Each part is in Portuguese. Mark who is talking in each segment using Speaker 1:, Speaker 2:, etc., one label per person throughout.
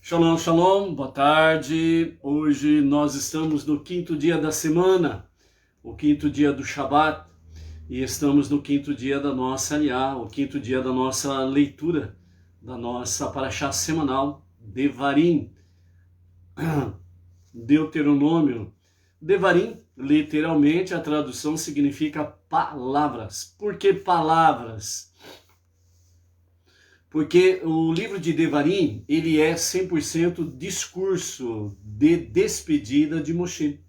Speaker 1: Shalom, shalom, boa tarde. Hoje nós estamos no quinto dia da semana, o quinto dia do Shabat, e estamos no quinto dia da nossa Aliyá, o quinto dia da nossa leitura, da nossa paraxá semanal, Devarim, Deuteronômio. Devarim, literalmente, a tradução significa palavras. Por que palavras? Porque o livro de Devarim, ele é 100% discurso de despedida de Moshe.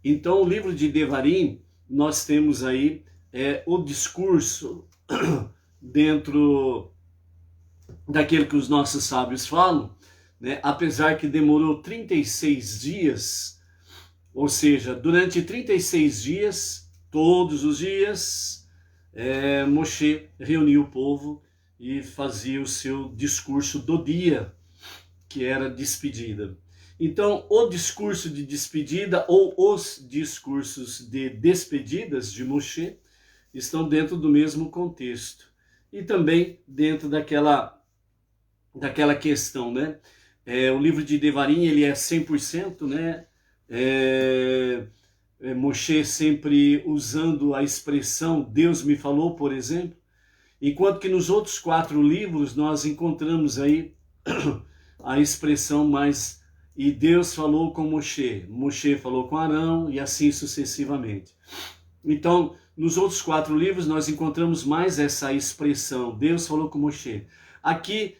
Speaker 1: Então, o livro de Devarim, nós temos aí o discurso dentro daquilo que os nossos sábios falam, né? Apesar que demorou 36 dias, ou seja, durante 36 dias, todos os dias, Moshe reuniu o povo e fazia o seu discurso do dia, que era despedida. Então, o discurso de despedida ou os discursos de despedidas de Moshe estão dentro do mesmo contexto. E também dentro daquela questão, né? O livro de Devarim, ele é 100%, né? Moshe sempre usando a expressão Deus me falou, por exemplo. Enquanto que nos outros 4 livros nós encontramos aí a expressão mais e Deus falou com Moshe, Moshe falou com Arão e assim sucessivamente. Então, nos outros 4 livros nós encontramos mais essa expressão, Deus falou com Moshe. Aqui,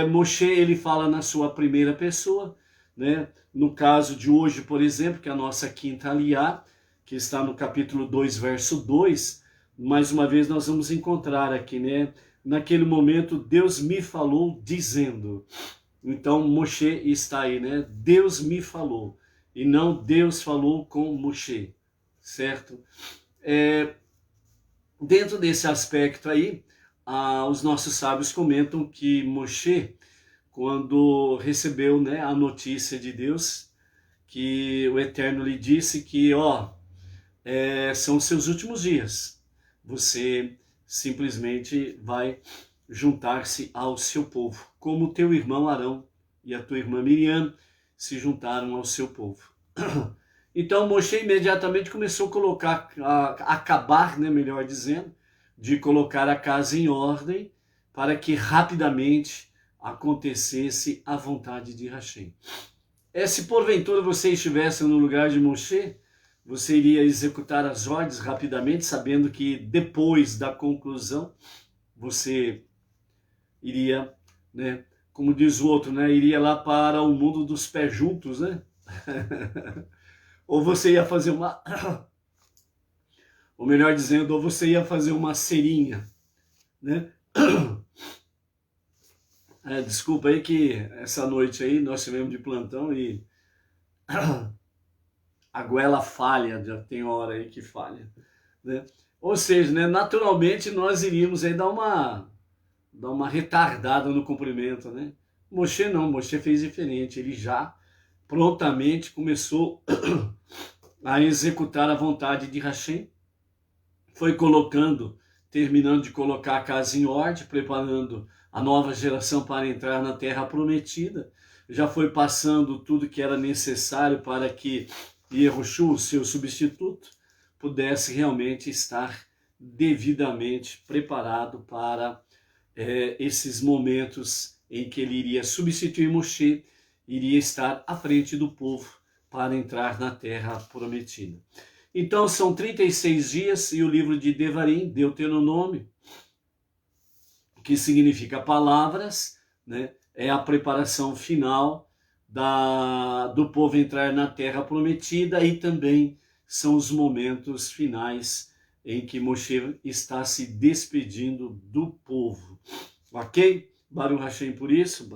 Speaker 1: Moshe ele fala na sua primeira pessoa, né? No caso de hoje, por exemplo, que é a nossa quinta Aliyá, que está no capítulo 2, verso 2, mais uma vez nós vamos encontrar aqui, né? Naquele momento, Deus me falou dizendo. Então, Moshe está aí, né? Deus me falou. E não Deus falou com Moshe, certo? Dentro desse aspecto aí, os nossos sábios comentam que Moshe, quando recebeu, né, a notícia de Deus, que o Eterno lhe disse que, são os seus últimos dias. Você simplesmente vai juntar-se ao seu povo, como teu irmão Arão e a tua irmã Miriam se juntaram ao seu povo. Então Moshe imediatamente começou a colocar, acabar, né, melhor dizendo, de colocar a casa em ordem para que rapidamente acontecesse a vontade de Hashem. Se porventura você estivesse no lugar de Moshe, você iria executar as ordens rapidamente, sabendo que depois da conclusão, você iria, né, como diz o outro, né, iria lá para o mundo dos pés juntos, né? Ou você ia fazer uma... Ou melhor dizendo, ou você ia fazer uma cerinha, né? Desculpa aí que essa noite aí nós tivemos de plantão e... a goela falha, já tem hora aí que falha, né? Ou seja, né, naturalmente nós iríamos aí dar uma retardada no cumprimento, né? Moshe não, Moshe fez diferente, ele já prontamente começou a executar a vontade de Hashem, foi terminando de colocar a casa em ordem, preparando a nova geração para entrar na terra prometida, já foi passando tudo que era necessário para que Yehoshua, o seu substituto, pudesse realmente estar devidamente preparado para esses momentos em que ele iria substituir Moshe, iria estar à frente do povo para entrar na terra prometida. Então são 36 dias e o livro de Devarim, Deuteronômio, que significa palavras, né? É a preparação final do povo entrar na terra prometida e também são os momentos finais em que Moshe está se despedindo do povo. Ok? Baruch Hashem por isso.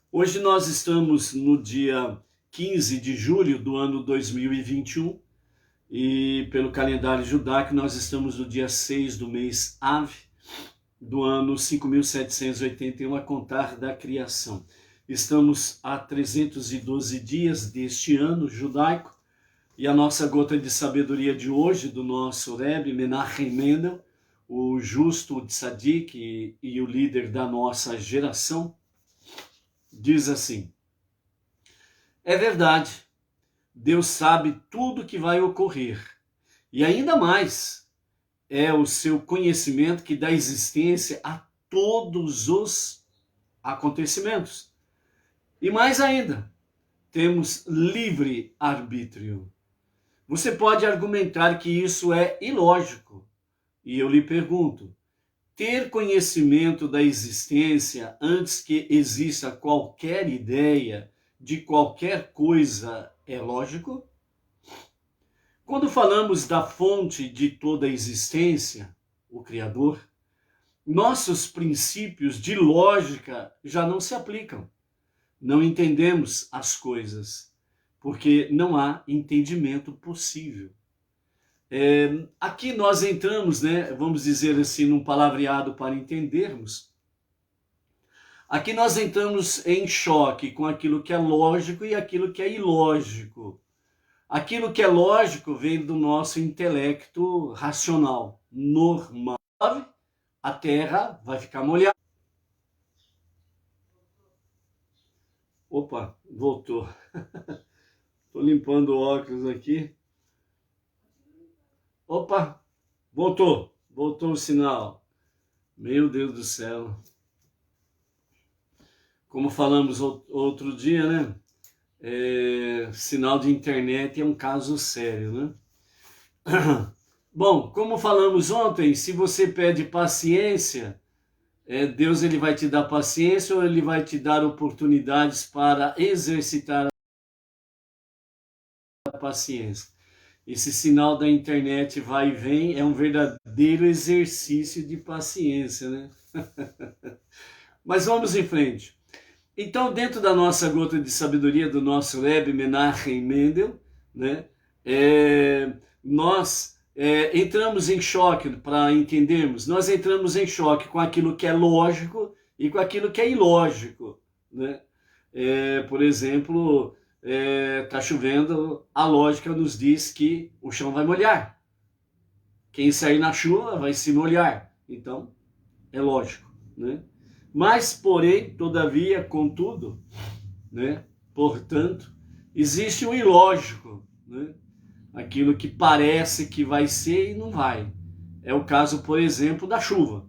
Speaker 1: Hoje nós estamos no dia 15 de julho do ano 2021 e pelo calendário judaico nós estamos no dia 6 do mês Av do ano 5781 a contar da criação. Estamos a 312 dias deste ano judaico e a nossa gota de sabedoria de hoje do nosso Rebbe Menachem Mendel, o justo tzadik e o líder da nossa geração, diz assim: é verdade, Deus sabe tudo que vai ocorrer, e ainda mais, é o seu conhecimento que dá existência a todos os acontecimentos. E mais ainda, temos livre arbítrio. Você pode argumentar que isso é ilógico. E eu lhe pergunto, ter conhecimento da existência antes que exista qualquer ideia de qualquer coisa é lógico? Quando falamos da fonte de toda a existência, o Criador, nossos princípios de lógica já não se aplicam. Não entendemos as coisas, porque não há entendimento possível. Aqui nós entramos, né, vamos dizer assim, num palavreado para entendermos. Aqui nós entramos em choque com aquilo que é lógico e aquilo que é ilógico. Aquilo que é lógico vem do nosso intelecto racional, normal. A terra vai ficar molhada. Opa, voltou. Estou limpando o óculos aqui. Opa, voltou o sinal. Meu Deus do céu. Como falamos outro dia, né? Sinal de internet é um caso sério, né? Bom, como falamos ontem, se você pede paciência, Deus ele vai te dar paciência ou ele vai te dar oportunidades para exercitar a paciência. Esse sinal da internet vai e vem é um verdadeiro exercício de paciência, né? Mas vamos em frente. Então, dentro da nossa gota de sabedoria do nosso Rebbe Menachem Mendel, né, nós entramos em choque para entendermos. Nós entramos em choque com aquilo que é lógico e com aquilo que é ilógico, né? Por exemplo, está chovendo, a lógica nos diz que o chão vai molhar. Quem sair na chuva vai se molhar. Então, é lógico, né? Mas, porém, todavia, contudo, né? Portanto, existe o ilógico, né? Aquilo que parece que vai ser e não vai. É o caso, por exemplo, da chuva.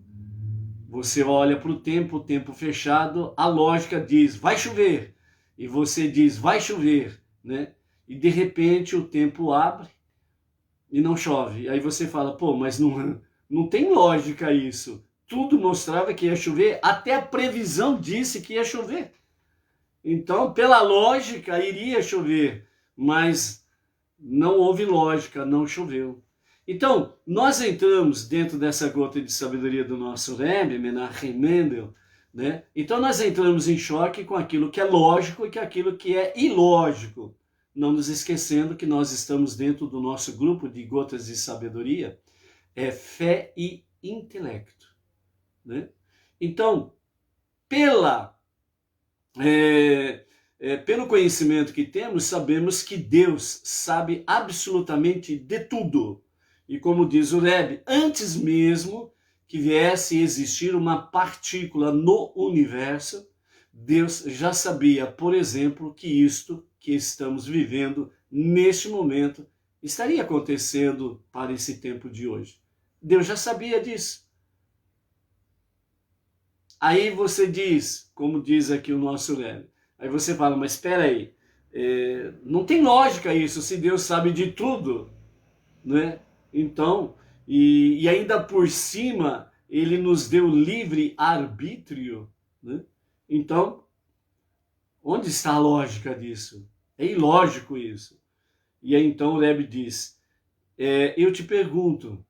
Speaker 1: Você olha para o tempo fechado, a lógica diz, vai chover. E você diz, vai chover, né? E de repente o tempo abre e não chove. Aí você fala, pô, mas não tem lógica isso. Tudo mostrava que ia chover, até a previsão disse que ia chover. Então, pela lógica, iria chover, mas não houve lógica, não choveu. Então, nós entramos dentro dessa gota de sabedoria do nosso Rebbe, Menachem Mendel, né? Então, nós entramos em choque com aquilo que é lógico e com aquilo que é ilógico, não nos esquecendo que nós estamos dentro do nosso grupo de gotas de sabedoria, fé e intelecto. Né? Então, pelo conhecimento que temos, sabemos que Deus sabe absolutamente de tudo. E como diz o Rebbe, antes mesmo que viesse a existir uma partícula no universo, Deus já sabia, por exemplo, que isto que estamos vivendo neste momento estaria acontecendo para esse tempo de hoje. Deus já sabia disso. Aí você diz, como diz aqui o nosso Rebbe, aí você fala, mas espera aí, não tem lógica isso, se Deus sabe de tudo, né? Então, e ainda por cima, ele nos deu livre arbítrio, né? Então, onde está a lógica disso? É ilógico isso. E aí então o Rebbe diz, eu te pergunto,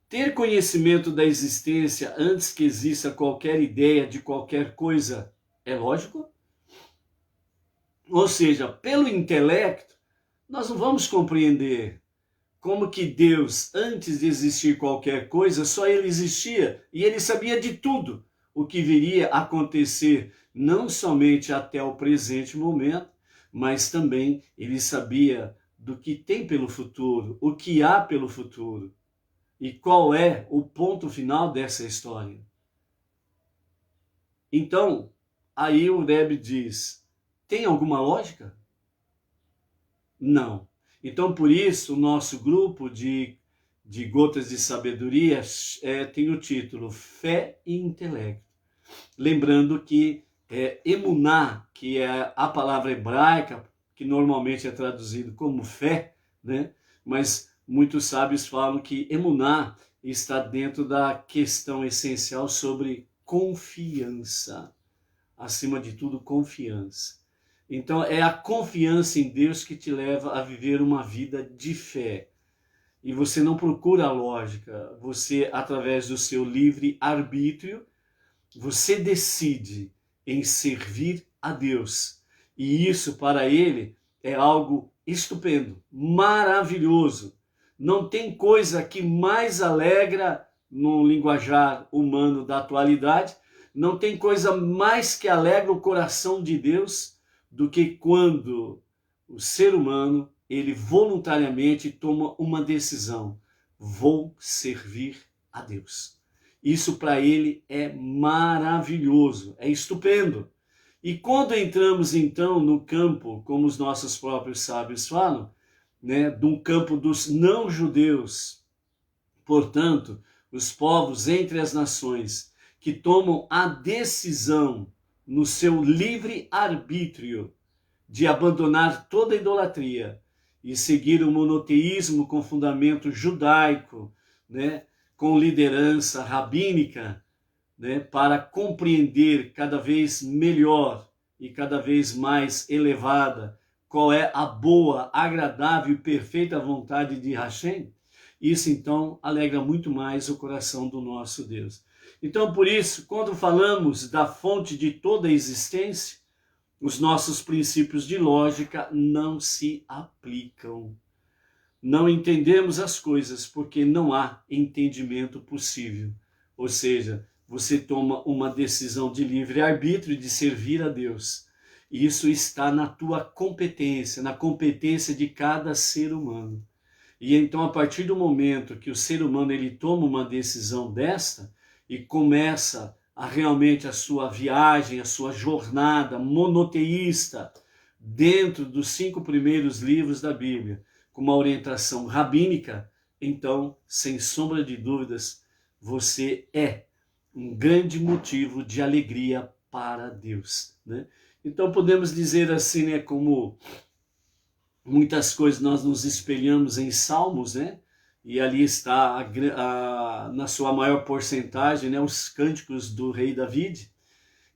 Speaker 1: ter conhecimento da existência antes que exista qualquer ideia de qualquer coisa é lógico? Ou seja, pelo intelecto, nós não vamos compreender como que Deus, antes de existir qualquer coisa, só ele existia e ele sabia de tudo o que viria a acontecer, não somente até o presente momento, mas também ele sabia do que tem pelo futuro, o que há pelo futuro. e qual é o ponto final dessa história. Então, aí o Rebbe diz, tem alguma lógica? Não. Então, por isso, o nosso grupo de Gotas de Sabedoria tem o título Fé e Intelecto. Lembrando que emuná, que é a palavra hebraica, que normalmente é traduzido como fé, né? Mas muitos sábios falam que emuná está dentro da questão essencial sobre confiança. Acima de tudo, confiança. Então, é a confiança em Deus que te leva a viver uma vida de fé. E você não procura a lógica, você, através do seu livre arbítrio, você decide em servir a Deus. E isso, para ele, é algo estupendo, maravilhoso. Não tem coisa que mais alegra no linguajar humano da atualidade, não tem coisa mais que alegra o coração de Deus do que quando o ser humano, ele voluntariamente toma uma decisão. Vou servir a Deus. Isso para ele é maravilhoso, é estupendo. E quando entramos então no campo, como os nossos próprios sábios falam, né, de um campo dos não-judeus, portanto, os povos entre as nações que tomam a decisão no seu livre arbítrio de abandonar toda idolatria e seguir o monoteísmo com fundamento judaico, né, com liderança rabínica, né, para compreender cada vez melhor e cada vez mais elevada qual é a boa, agradável e perfeita vontade de Hashem, isso então alegra muito mais o coração do nosso Deus. Então, por isso, quando falamos da fonte de toda a existência, os nossos princípios de lógica não se aplicam. Não entendemos as coisas porque não há entendimento possível. Ou seja, você toma uma decisão de livre-arbítrio de servir a Deus. E isso está na tua competência, na competência de cada ser humano. E então, a partir do momento que o ser humano ele toma uma decisão desta e começa realmente a sua viagem, a sua jornada monoteísta dentro dos 5 primeiros livros da Bíblia, com uma orientação rabínica, então, sem sombra de dúvidas, você é um grande motivo de alegria para Deus, né? Então podemos dizer assim, né, como muitas coisas nós nos espelhamos em Salmos, né? E ali está na sua maior porcentagem, né, os cânticos do rei David.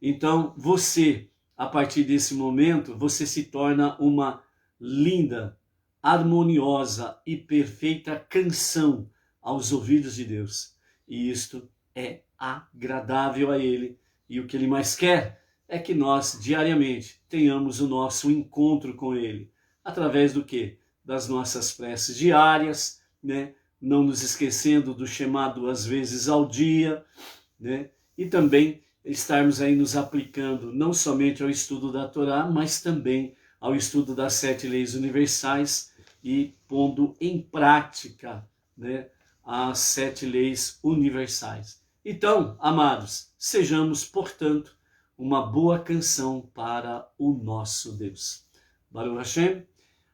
Speaker 1: Então você, a partir desse momento, você se torna uma linda, harmoniosa e perfeita canção aos ouvidos de Deus. E isto é agradável a Ele. E o que Ele mais quer é que nós, diariamente, tenhamos o nosso encontro com Ele. Através do quê? Das nossas preces diárias, né? Não nos esquecendo do Shema 2 vezes ao dia, né? E também estarmos aí nos aplicando não somente ao estudo da Torá, mas também ao estudo das 7 leis universais e pondo em prática, né, as 7 leis universais. Então, amados, sejamos, portanto, uma boa canção para o nosso Deus. Baruch Hashem.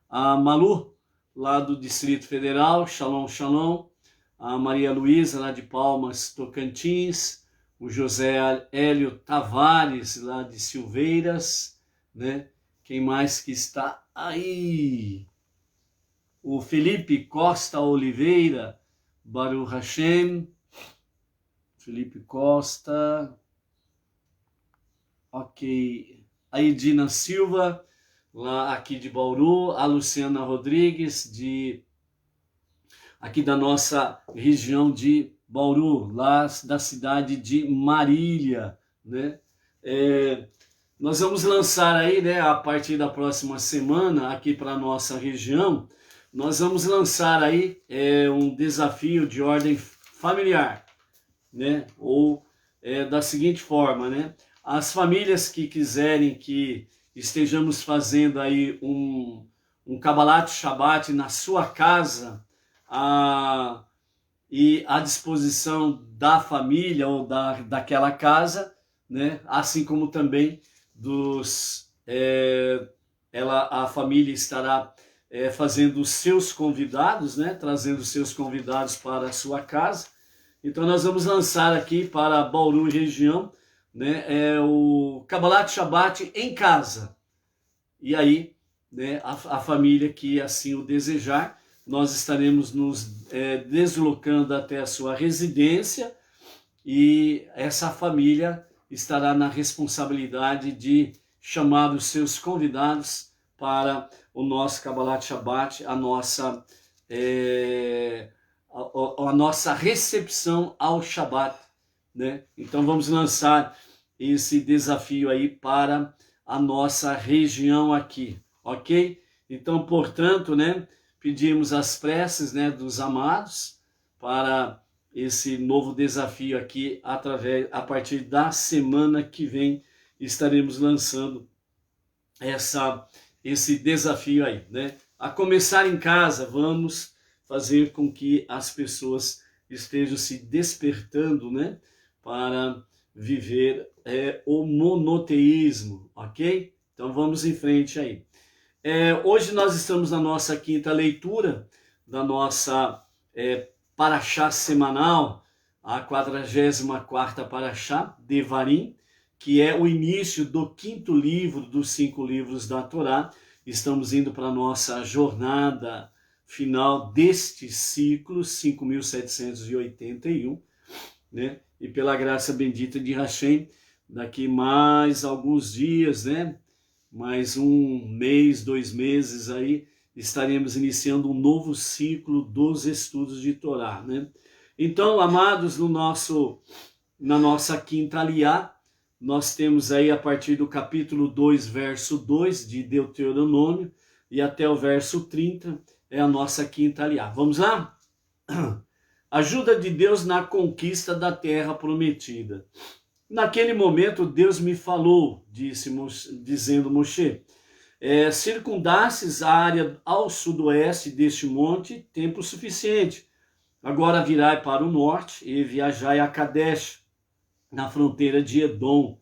Speaker 1: A Malu, lá do Distrito Federal, Shalom, Shalom. A Maria Luísa, lá de Palmas, Tocantins. O José Hélio Tavares, lá de Silveiras, né? Quem mais que está aí? O Felipe Costa Oliveira, Baruch Hashem. Felipe Costa. Ok. A Edina Silva, lá aqui de Bauru. A Luciana Rodrigues, aqui da nossa região de Bauru, lá da cidade de Marília, né? Nós vamos lançar aí, né, a partir da próxima semana, aqui para a nossa região, nós vamos lançar aí um desafio de ordem familiar, né? Ou da seguinte forma, né? As famílias que quiserem que estejamos fazendo aí um Kabbalat Shabbat na sua casa, e à disposição da família ou daquela casa, né? Assim como também a família estará fazendo os seus convidados, né? Trazendo os seus convidados para a sua casa. Então nós vamos lançar aqui para Bauru e região, né? O Kabbalat Shabbat em casa. E aí, né? A família que assim o desejar, nós estaremos nos deslocando até a sua residência e essa família estará na responsabilidade de chamar os seus convidados para o nosso Kabbalat Shabbat, a nossa recepção ao Shabbat, né? Então vamos lançar esse desafio aí para a nossa região aqui, ok? Então, portanto, né, pedimos as preces, né, dos amados para esse novo desafio aqui a partir da semana que vem estaremos lançando esse desafio aí, né? A começar em casa, vamos fazer com que as pessoas estejam se despertando, né, para viver o monoteísmo, ok? Então vamos em frente aí. Hoje nós estamos na nossa quinta leitura da nossa Parashá semanal, a 44ª Parashá, Devarim, que é o início do quinto livro dos 5 livros da Torá. Estamos indo para a nossa jornada final deste ciclo, 5.781, né? E pela graça bendita de Hashem, daqui mais alguns dias, né? Mais um mês, 2 meses aí, estaremos iniciando um novo ciclo dos estudos de Torá, né? Então, amados, na nossa quinta aliá, nós temos aí a partir do capítulo 2, verso 2 de Deuteronômio e até o verso 30 é a nossa quinta aliá. Vamos lá? Ajuda de Deus na conquista da terra prometida. Naquele momento Deus me falou, dizendo Moshe, circundasses a área ao sudoeste deste monte tempo suficiente. Agora virai para o norte e viajai a Kadesh, na fronteira de Edom.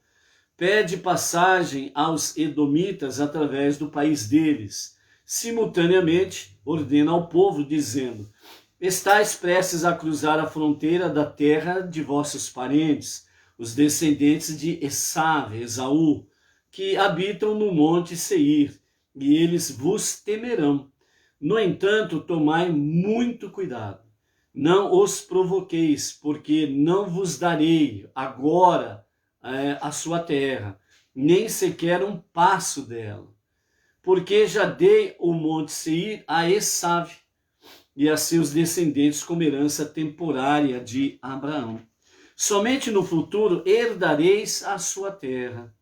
Speaker 1: Pede passagem aos edomitas através do país deles. Simultaneamente ordena ao povo, dizendo, estais prestes a cruzar a fronteira da terra de vossos parentes, os descendentes de Esaú, que habitam no monte Seir, e eles vos temerão. No entanto, tomai muito cuidado. Não os provoqueis, porque não vos darei agora a sua terra, nem sequer um passo dela. Porque já dei o monte Seir a Esaú, e a seus descendentes como herança temporária de Abraão. Somente no futuro herdareis a sua terra.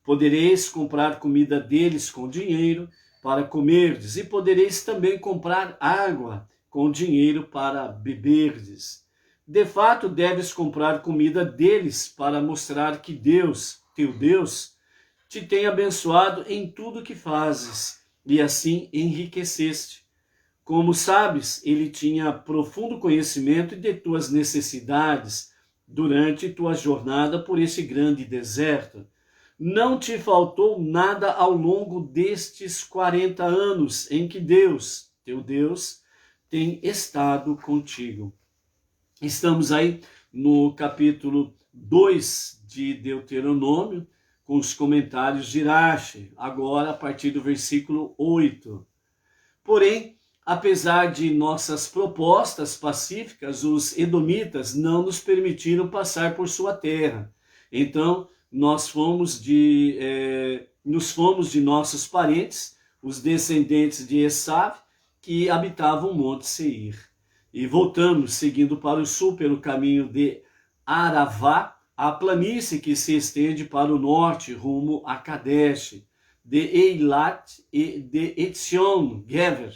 Speaker 1: Podereis comprar comida deles com dinheiro para comerdes, e podereis também comprar água com dinheiro para beberdes. De fato, deves comprar comida deles para mostrar que Deus, teu Deus, te tem abençoado em tudo que fazes, e assim enriqueceste. Como sabes, ele tinha profundo conhecimento de tuas necessidades durante tua jornada por esse grande deserto. Não te faltou nada ao longo destes 40 anos em que Deus, teu Deus, tem estado contigo. Estamos aí no capítulo 2 de Deuteronômio, com os comentários de Rashi, agora a partir do versículo 8. Porém, apesar de nossas propostas pacíficas, os edomitas não nos permitiram passar por sua terra. Então, nos fomos de nossos parentes, os descendentes de Esaú, que habitavam o monte Seir. E voltamos, seguindo para o sul, pelo caminho de Aravá, a planície que se estende para o norte, rumo a Kadesh, de Eilat e de Etzion-Geber.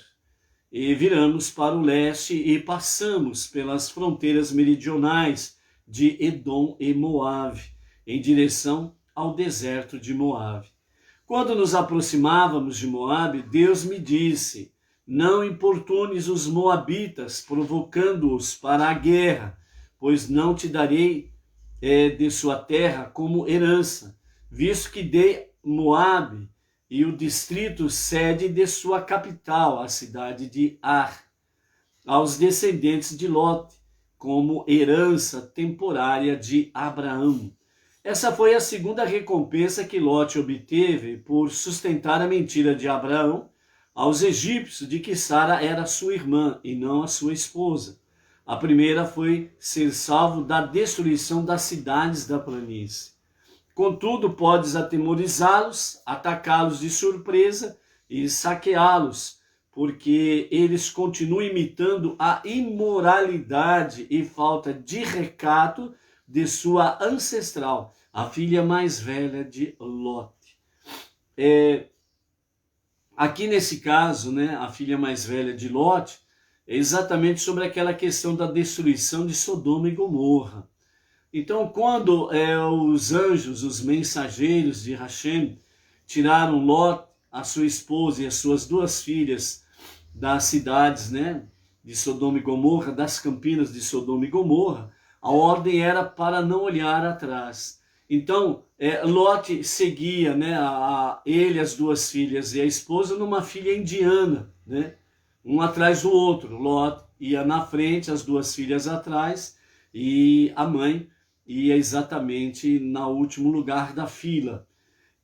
Speaker 1: E viramos para o leste e passamos pelas fronteiras meridionais de Edom e Moabe, em direção ao deserto de Moabe. Quando nos aproximávamos de Moabe, Deus me disse, não importunes os moabitas, provocando-os para a guerra, pois não te darei de sua terra como herança, visto que dei Moabe e o distrito sede de sua capital, a cidade de Ar, aos descendentes de Lot, como herança temporária de Abraão. Essa foi a segunda recompensa que Lot obteve por sustentar a mentira de Abraão aos egípcios de que Sara era sua irmã e não a sua esposa. A primeira foi ser salvo da destruição das cidades da planície. Contudo, podes atemorizá-los, atacá-los de surpresa e saqueá-los, porque eles continuam imitando a imoralidade e falta de recato de sua ancestral, a filha mais velha de Lot. Aqui nesse caso, né, a filha mais velha de Lot, é exatamente sobre aquela questão da destruição de Sodoma e Gomorra. Então, quando os anjos, os mensageiros de Hashem, tiraram Lot, a sua esposa e as suas duas filhas das cidades, né, de Sodoma e Gomorra, das campinas de Sodoma e Gomorra, a ordem era para não olhar atrás. Então, Lot seguia, né, ele, as duas filhas e a esposa, numa filha indiana, né, um atrás do outro. Lot ia na frente, as duas filhas atrás, e a mãe ia exatamente no último lugar da fila.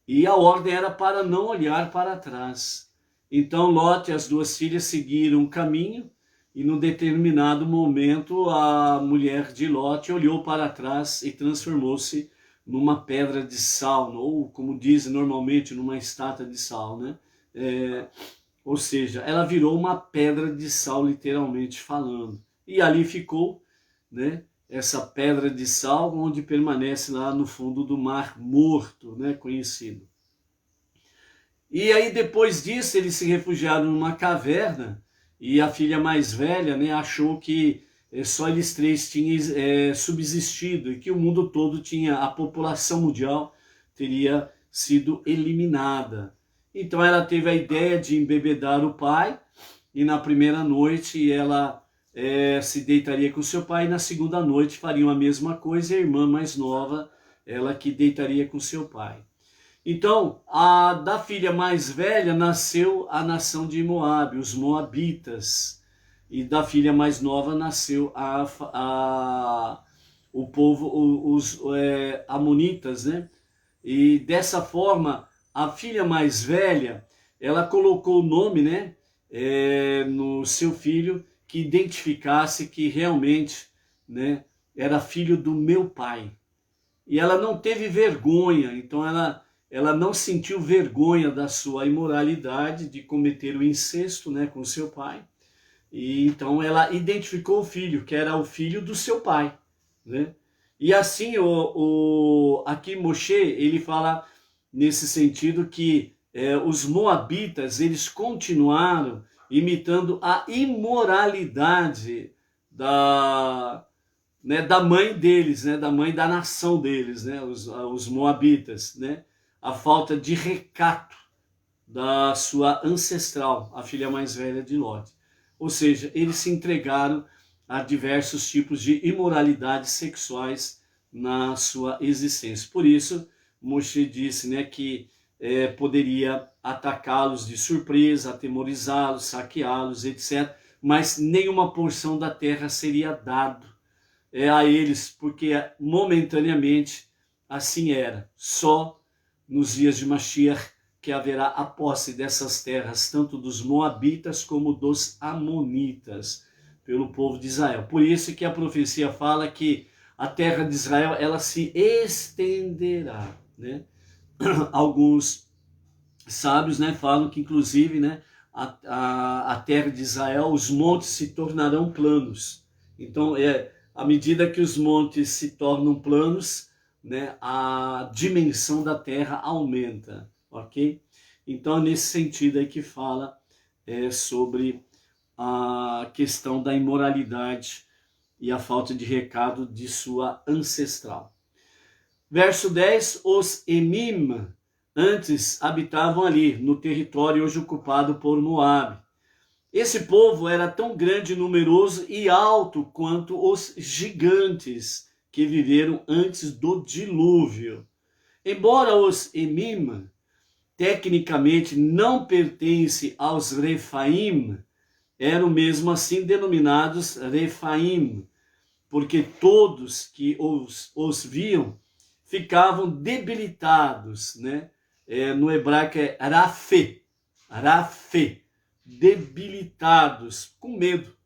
Speaker 1: E a ordem era para não olhar para trás. Então Lot e as duas filhas seguiram o caminho, e num determinado momento a mulher de Lot olhou para trás e transformou-se numa pedra de sal, ou como dizem normalmente, numa estátua de sal, né? Ou seja, ela virou uma pedra de sal, literalmente falando. E ali ficou, né, essa pedra de sal, onde permanece lá no fundo do Mar Morto, né, conhecido. E aí depois disso eles se refugiaram numa caverna, e a filha mais velha, né, achou que só eles três tinham subsistido, e que o mundo todo tinha, a população mundial teria sido eliminada. Então ela teve a ideia de embebedar o pai, e na primeira noite ela se deitaria com seu pai, e na segunda noite fariam a mesma coisa, e a irmã mais nova, ela que deitaria com seu pai. Então, da filha mais velha nasceu a nação de Moabe, os moabitas, e da filha mais nova nasceu o povo, os amonitas, né? E dessa forma, a filha mais velha, ela colocou o nome, né, no seu filho, que identificasse que realmente, né, era filho do meu pai. E ela não teve vergonha, então ela não sentiu vergonha da sua imoralidade, de cometer o incesto, né, com seu pai. E então ela identificou o filho, que era o filho do seu pai, né? E assim, aqui Moshe, ele fala nesse sentido que os moabitas, eles continuaram imitando a imoralidade da mãe deles, né, da mãe da nação deles, né, os moabitas, né, a falta de recato da sua ancestral, a filha mais velha de Lot. Ou seja, eles se entregaram a diversos tipos de imoralidades sexuais na sua existência. Por isso, Moshe disse, né, que poderia atacá-los de surpresa, atemorizá-los, saqueá-los, etc. Mas nenhuma porção da terra seria dado a eles, porque momentaneamente assim era. Só nos dias de Mashiach que haverá a posse dessas terras, tanto dos moabitas como dos amonitas, pelo povo de Israel. Por isso que a profecia fala que a terra de Israel, ela se estenderá, né? Alguns sábios, né, falam que inclusive, né, a terra de Israel, os montes se tornarão planos. Então, à medida que os montes se tornam planos, né, a dimensão da terra aumenta, ok? Então, é nesse sentido aí que fala sobre a questão da imoralidade e a falta de recado de sua ancestral. Verso 10, os Emim antes habitavam ali, no território hoje ocupado por Moabe. Esse povo era tão grande, numeroso e alto quanto os gigantes que viveram antes do dilúvio. Embora os Emim tecnicamente não pertencem aos Refaim, eram mesmo assim denominados Refaim, porque todos que os viam ficavam debilitados, né? No hebraico é rafé, debilitados, com medo,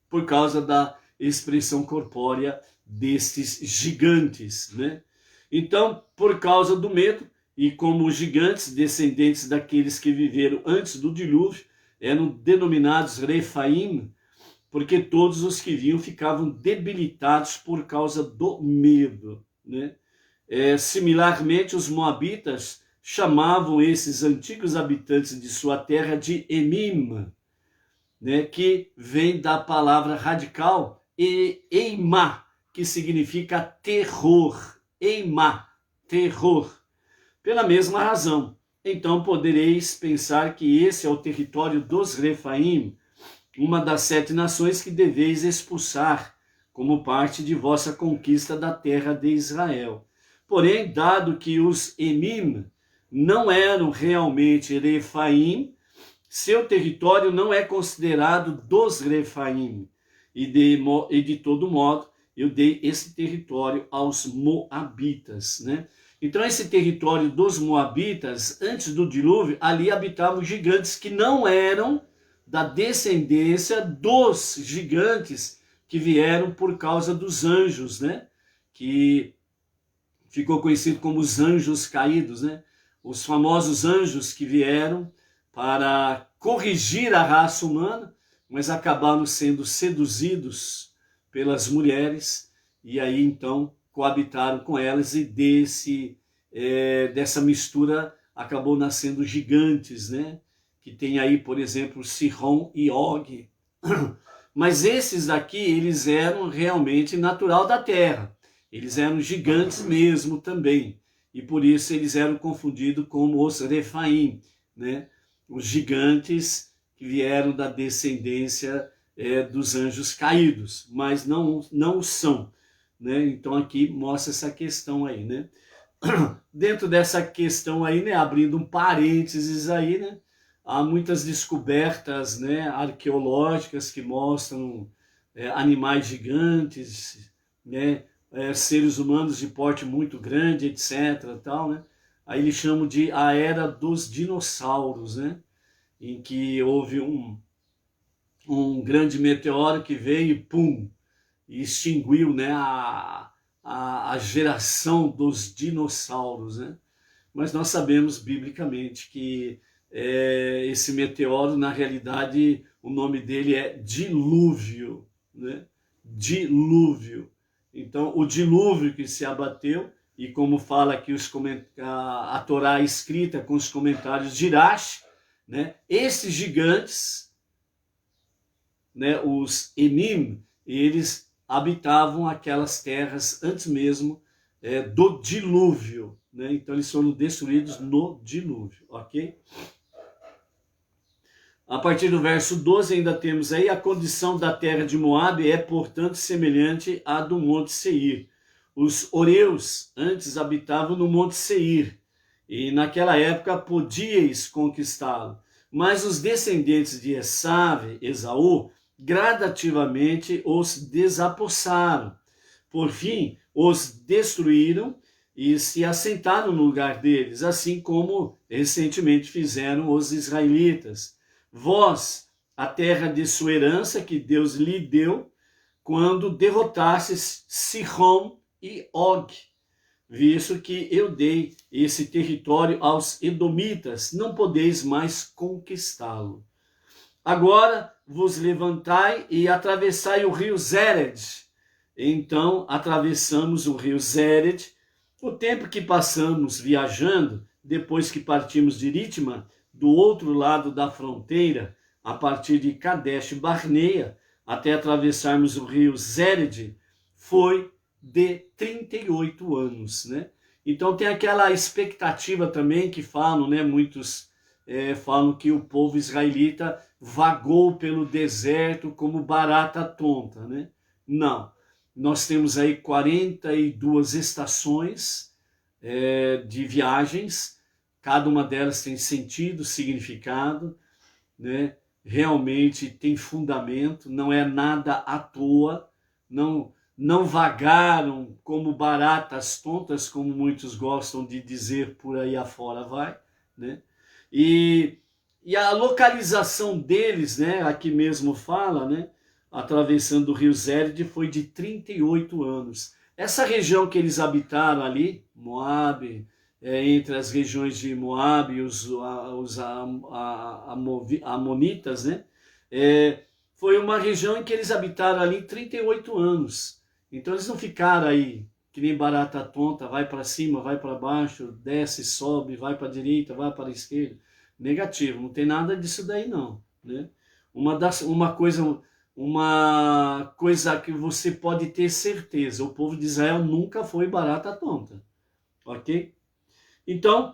Speaker 1: por causa da expressão corpórea destes gigantes, né? Então, por causa do medo, e como os gigantes, descendentes daqueles que viveram antes do dilúvio, eram denominados Refaim, porque todos os que viam ficavam debilitados por causa do medo, né? Similarmente, os moabitas chamavam esses antigos habitantes de sua terra de Emim, né? Que vem da palavra radical Eimá, que significa terror. Eimá, terror. Pela mesma razão, então podereis pensar que esse é o território dos Refaim, uma das 7 nações que deveis expulsar como parte de vossa conquista da terra de Israel. Porém, dado que os Emim não eram realmente Refaim, seu território não é considerado dos Refaim. E de todo modo, eu dei esse território aos Moabitas, né? Então, esse território dos Moabitas, antes do dilúvio, ali habitavam gigantes que não eram da descendência dos gigantes que vieram por causa dos anjos, né? Que ficou conhecido como os anjos caídos, né? Os famosos anjos que vieram para corrigir a raça humana, mas acabaram sendo seduzidos pelas mulheres e aí então coabitaram com elas e dessa mistura acabou nascendo gigantes, né? Que tem aí, por exemplo, Sihon e Og. Mas esses daqui, eles eram realmente natural da terra. Eles eram gigantes mesmo também. E por isso eles eram confundidos como os Refaim, né? Os gigantes que vieram da descendência dos anjos caídos, mas não são, né? Então aqui mostra essa questão aí, né? Dentro dessa questão aí, né, abrindo um parênteses aí, né, há muitas descobertas, né, arqueológicas que mostram animais gigantes, né, seres humanos de porte muito grande, etc. Tal, né? Aí eles chamam de a era dos dinossauros, né, em que houve um grande meteoro que veio e pum, e extinguiu, né, a geração dos dinossauros, né? Mas nós sabemos biblicamente que esse meteoro, na realidade, o nome dele é dilúvio, né? Dilúvio. Então, o dilúvio que se abateu, e como fala aqui a Torá escrita com os comentários de Irash, né? Esses gigantes, né, os Emim, eles habitavam aquelas terras antes mesmo do dilúvio, né? Então eles foram destruídos no dilúvio, ok? A partir do verso 12 ainda temos aí: a condição da terra de Moabe é, portanto, semelhante à do Monte Seir. Os Oreus antes habitavam no Monte Seir, e naquela época podíeis conquistá-lo. Mas os descendentes de Esaú, gradativamente os desapossaram. Por fim, os destruíram e se assentaram no lugar deles, assim como recentemente fizeram os israelitas. Vós, a terra de sua herança que Deus lhe deu, quando derrotastes Sihon e Og, visto que eu dei esse território aos edomitas, não podeis mais conquistá-lo. Agora vos levantai e atravessai o rio Zered. Então atravessamos o rio Zered. O tempo que passamos viajando, depois que partimos de Ritma, do outro lado da fronteira, a partir de Kadesh Barneia, até atravessarmos o rio Zered, foi de 38 anos, né? Então tem aquela expectativa também que falam, né, muitos falam que o povo israelita vagou pelo deserto como barata tonta, né? Não, nós temos aí 42 estações de viagens, cada uma delas tem sentido, significado, né? Realmente tem fundamento, não é nada à toa, não vagaram como baratas tontas, como muitos gostam de dizer por aí afora vai, né? E a localização deles, né, aqui mesmo fala, né, atravessando o rio Zéride, foi de 38 anos. Essa região que eles habitaram ali, Moabe, entre as regiões de Moabe e os Amonitas, né, foi uma região em que eles habitaram ali 38 anos. Então eles não ficaram aí que nem barata tonta, vai para cima, vai para baixo, desce, sobe, vai para a direita, vai para a esquerda. Negativo, não tem nada disso daí não, né? Uma coisa que você pode ter certeza, o povo de Israel nunca foi barata tonta, ok? Então,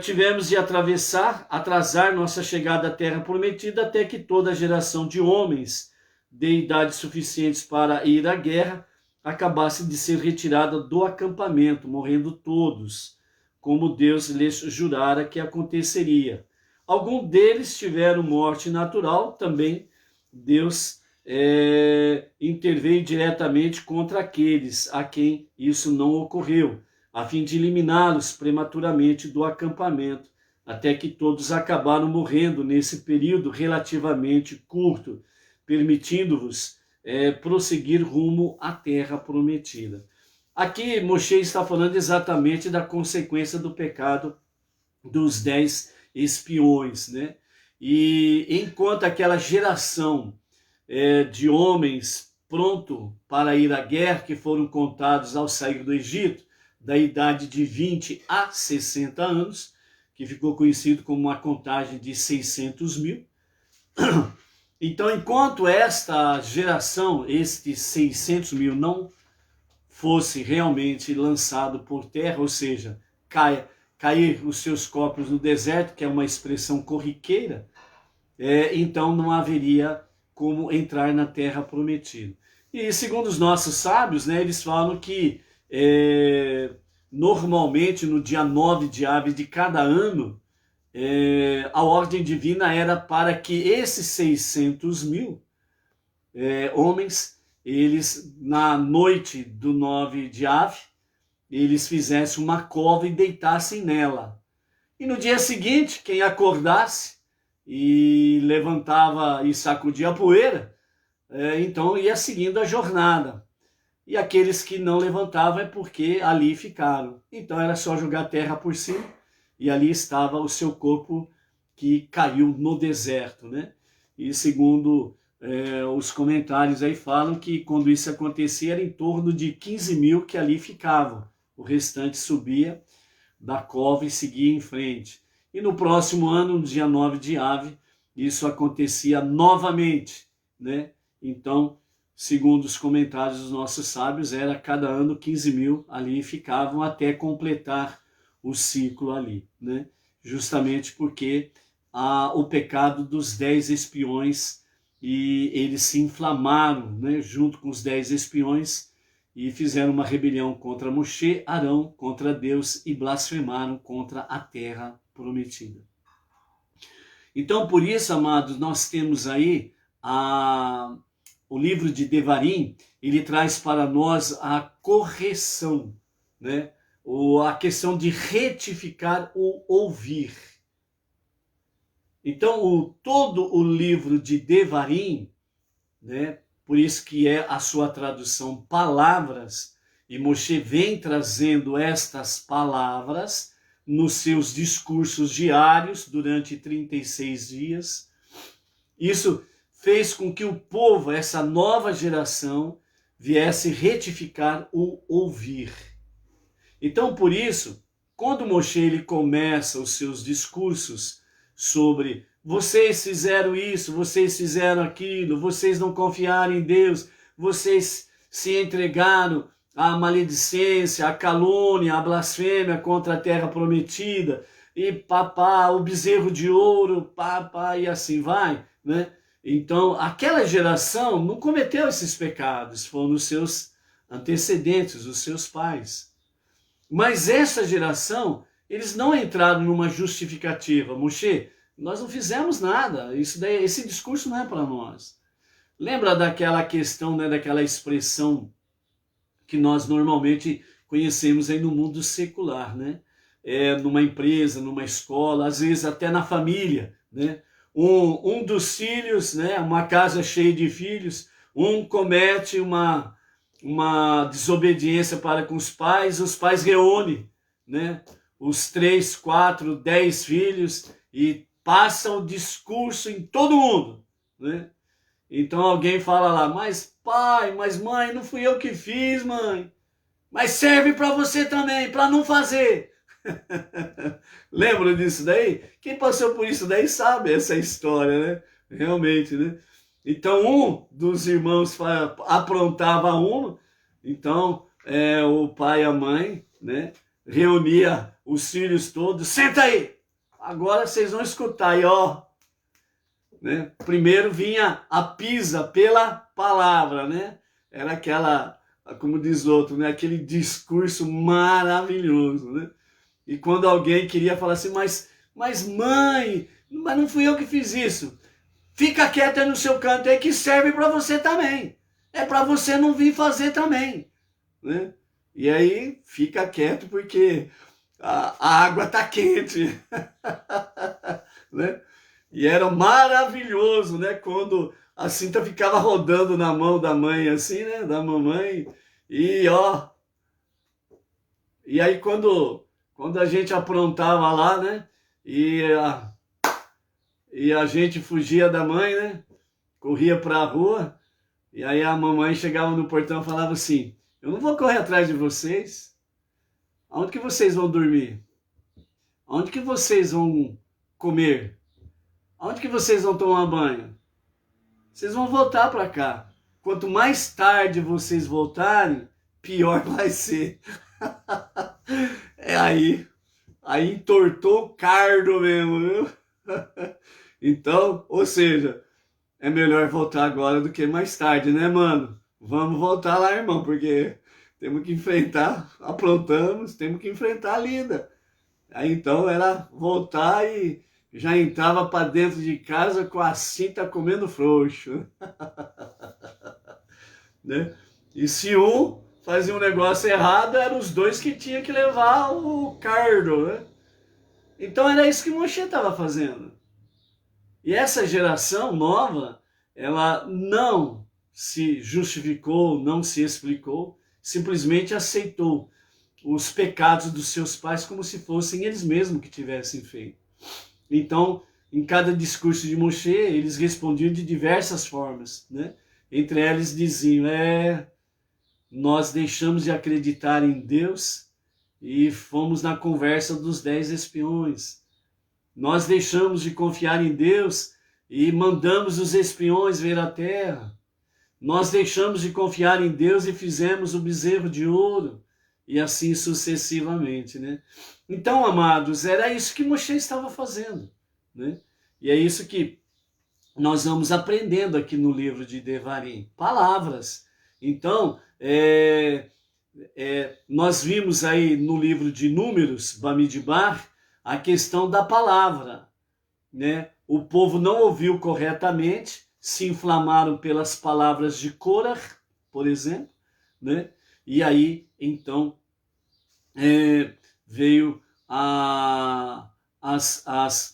Speaker 1: tivemos de atrasar nossa chegada à terra prometida até que toda a geração de homens de idade suficientes para ir à guerra acabasse de ser retirada do acampamento, morrendo todos, como Deus lhes jurara que aconteceria. Alguns deles tiveram morte natural, também Deus interveio diretamente contra aqueles a quem isso não ocorreu, a fim de eliminá-los prematuramente do acampamento, até que todos acabaram morrendo nesse período relativamente curto, permitindo-vos prosseguir rumo à terra prometida. Aqui Moshe está falando exatamente da consequência do pecado dos 10 espiões, né? E enquanto aquela geração de homens pronto para ir à guerra, que foram contados ao sair do Egito, da idade de 20 a 60 anos, que ficou conhecido como uma contagem de 600 mil. Então, enquanto esta geração, estes 600 mil, não fosse realmente lançado por terra, ou seja, cair os seus corpos no deserto, que é uma expressão corriqueira, então não haveria como entrar na terra prometida. E segundo os nossos sábios, né, eles falam que normalmente no dia 9 de Aves de cada ano, a ordem divina era para que esses 600 mil homens, eles na noite do 9 de Ave, eles fizessem uma cova e deitassem nela. E no dia seguinte, quem acordasse e levantava e sacudia a poeira, então ia seguindo a jornada. E aqueles que não levantavam é porque ali ficaram. Então era só jogar terra por cima e ali estava o seu corpo que caiu no deserto, né? E segundo os comentários aí falam que quando isso acontecia era em torno de 15 mil que ali ficavam. O restante subia da cova e seguia em frente. E no próximo ano, no dia 9 de Ave, isso acontecia novamente, né? Então, segundo os comentários dos nossos sábios, era cada ano 15 mil ali ficavam até completar o ciclo ali, né? Justamente porque o pecado dos 10 espiões, e eles se inflamaram, né, junto com os 10 espiões, e fizeram uma rebelião contra Moshe, Arão, contra Deus, e blasfemaram contra a terra prometida. Então, por isso, amados, nós temos aí o livro de Devarim, ele traz para nós a correção, né? A questão de retificar o ouvir. Então, todo o livro de Devarim, né? Por isso que é a sua tradução palavras, e Moshe vem trazendo estas palavras nos seus discursos diários durante 36 dias. Isso fez com que o povo, essa nova geração, viesse retificar o ouvir. Então, por isso, quando Moshe ele começa os seus discursos sobre vocês fizeram isso, vocês fizeram aquilo, vocês não confiaram em Deus, vocês se entregaram à maledicência, à calúnia, à blasfêmia contra a terra prometida, e papá, o bezerro de ouro, papá, e assim vai, né? Então, aquela geração não cometeu esses pecados, foram os seus antecedentes, os seus pais. Mas essa geração, eles não entraram numa justificativa. Moshe, nós não fizemos nada, esse discurso não é para nós. Lembra daquela questão, né, daquela expressão que nós normalmente conhecemos aí no mundo secular, né? Numa empresa, numa escola, às vezes até na família, né? Um dos filhos, né? Uma casa cheia de filhos, um comete uma desobediência para com os pais reúnem, né? Os 3, 4, 10 filhos e passa o discurso em todo mundo, né? Então alguém fala lá, mas pai, mas mãe, não fui eu que fiz, mãe. Mas serve para você também, para não fazer. Lembra disso daí? Quem passou por isso daí sabe essa história, né? Realmente, né? Então um dos irmãos aprontava uma, então o pai e a mãe, né, reunia os filhos todos, senta aí, agora vocês vão escutar aí, ó. Né? Primeiro vinha a pisa pela palavra, né? Era aquela, como diz outro, né? Aquele discurso maravilhoso, né? E quando alguém queria falar assim, mas mãe, mas não fui eu que fiz isso. Fica quieta no seu canto aí que serve para você também. É para você não vir fazer também, né? E aí fica quieto porque a água tá quente, né? E era maravilhoso, né? Quando a cinta ficava rodando na mão da mãe, assim, né? Da mamãe. E ó. E aí quando a gente aprontava lá, né? E a gente fugia da mãe, né? Corria pra rua. E aí a mamãe chegava no portão e falava assim: eu não vou correr atrás de vocês. Aonde que vocês vão dormir? Aonde que vocês vão comer? Aonde que vocês vão tomar banho? Vocês vão voltar para cá. Quanto mais tarde vocês voltarem, pior vai ser. Aí entortou o cardo mesmo, viu? Então, ou seja, é melhor voltar agora do que mais tarde, né, mano? Vamos voltar lá, irmão, porque temos que enfrentar, aprontamos, temos que enfrentar a lida. Aí então era voltar e já entrava para dentro de casa com a cinta comendo frouxo, né? E se um fazia um negócio errado, eram os dois que tinham que levar o cardo, né? Então era isso que Moshe estava fazendo. E essa geração nova, ela não se justificou, não se explicou, simplesmente aceitou os pecados dos seus pais como se fossem eles mesmos que tivessem feito. Então, em cada discurso de Moshe, eles respondiam de diversas formas, né? Entre eles diziam, nós deixamos de acreditar em Deus e fomos na conversa dos 10 espiões. Nós deixamos de confiar em Deus e mandamos os espiões ver a terra. Nós deixamos de confiar em Deus e fizemos o bezerro de ouro. E assim sucessivamente, né? Então, amados, era isso que Moshe estava fazendo, né? E é isso que nós vamos aprendendo aqui no livro de Devarim. Palavras. Então, nós vimos aí no livro de Números, Bamidbar, a questão da palavra, né? O povo não ouviu corretamente, se inflamaram pelas palavras de Korah, por exemplo, né? E aí, então, veio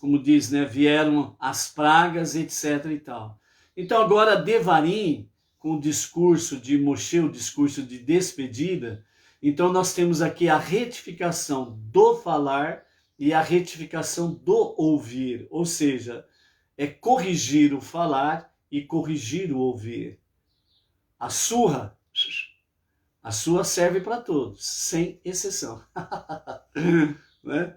Speaker 1: como diz, né? Vieram as pragas, etc. e tal. Então, agora, Devarim, com o discurso de Moshe, o discurso de despedida, então nós temos aqui a retificação do falar e a retificação do ouvir, ou seja, é corrigir o falar e corrigir o ouvir. A surra serve para todos, sem exceção. Né?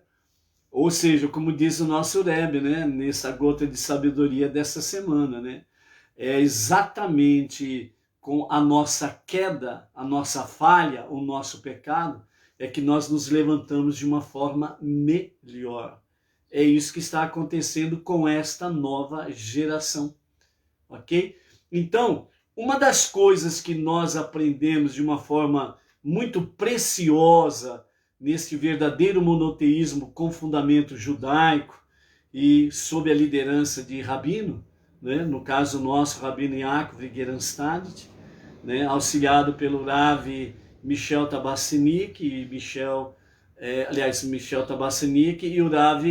Speaker 1: Ou seja, como diz o nosso Rebbe, né? Nessa gota de sabedoria dessa semana, né? É exatamente com a nossa queda, a nossa falha, o nosso pecado, é que nós nos levantamos de uma forma melhor. é isso que está acontecendo com esta nova geração, ok? Então, uma das coisas que nós aprendemos de uma forma muito preciosa neste verdadeiro monoteísmo com fundamento judaico e sob a liderança de Rabino, né? No caso nosso, Rabino Yaakov Geranstad, né? Auxiliado pelo Rav Michel Tabassinik e Michel Tabassinik e o Rav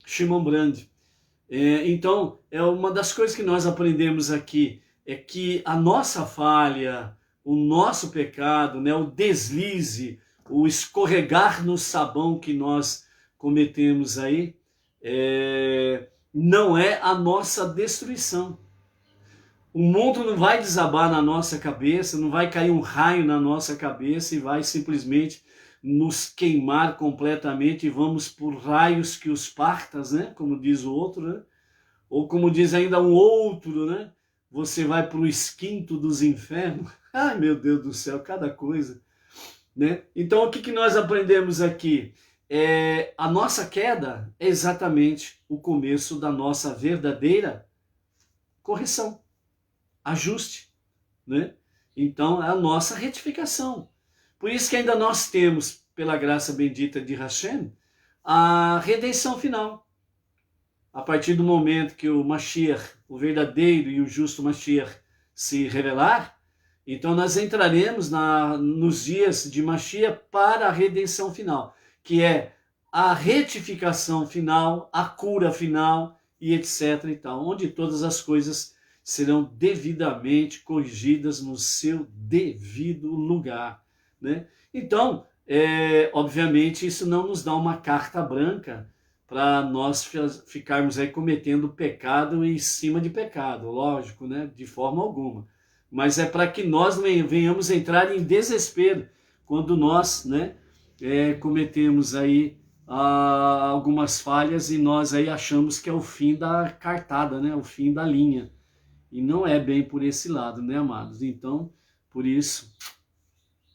Speaker 1: Shimon Brand. Então, uma das coisas que nós aprendemos aqui é que a nossa falha, o nosso pecado, né, o deslize, o escorregar no sabão que nós cometemos aí, não é a nossa destruição. O mundo não vai desabar na nossa cabeça, não vai cair um raio na nossa cabeça e vai simplesmente nos queimar completamente e vamos por raios que os partas, né? Como diz o outro, né? Ou como diz ainda um outro, né? Você vai para o esquinto dos infernos. Ai, meu Deus do céu, cada coisa, né? Então, o que nós aprendemos aqui? A nossa queda é exatamente o começo da nossa verdadeira correção, ajuste, né? Então, é a nossa retificação. Por isso que ainda nós temos, pela graça bendita de Hashem, a redenção final. A partir do momento que o Mashiach, o verdadeiro e o justo Mashiach, se revelar, então nós entraremos nos dias de Mashiach para a redenção final, que é a retificação final, a cura final e etc. e tal, onde todas as coisas serão devidamente corrigidas no seu devido lugar, né? Então, obviamente, isso não nos dá uma carta branca para nós ficarmos aí cometendo pecado em cima de pecado, lógico, né? De forma alguma. Mas é para que nós venhamos entrar em desespero quando nós, né, cometemos aí algumas falhas e nós aí achamos que é o fim da cartada, né? O fim da linha. E não é bem por esse lado, né, amados? Então, por isso,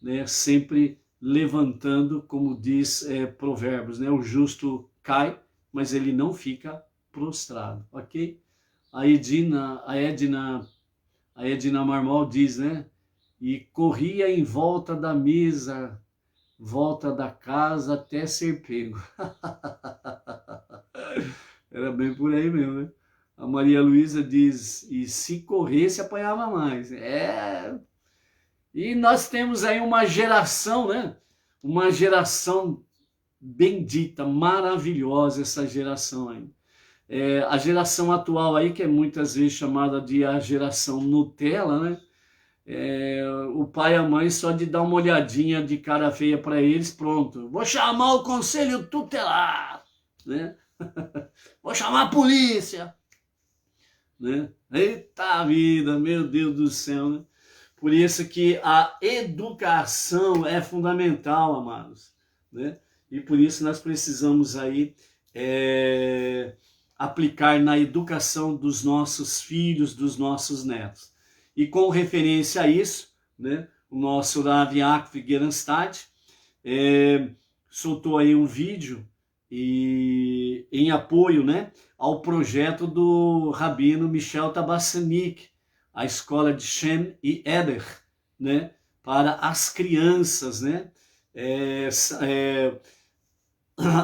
Speaker 1: né, sempre levantando, como diz Provérbios, né? O justo cai, mas ele não fica prostrado, ok? A Edna Marmol diz, né? E corria em volta da mesa, volta da casa até ser pego. Era bem por aí mesmo, né? A Maria Luísa diz, e se corresse apanhava mais. E nós temos aí uma geração, né? Uma geração bendita, maravilhosa essa geração aí. A geração atual aí, que é muitas vezes chamada de a geração Nutella, né? O pai e a mãe só de dar uma olhadinha de cara feia para eles, pronto. Vou chamar o conselho tutelar, né? Vou chamar a polícia, né? Eita vida, meu Deus do céu, né? Por isso que a educação é fundamental, amados, né? E por isso nós precisamos aí aplicar na educação dos nossos filhos, dos nossos netos. E com referência a isso, né, o nosso Rav Yaakov Geranstad soltou aí um vídeo em apoio, né, ao projeto do Rabino Michel Tabassinik, a escola de Shem e Eder, né, para as crianças, né,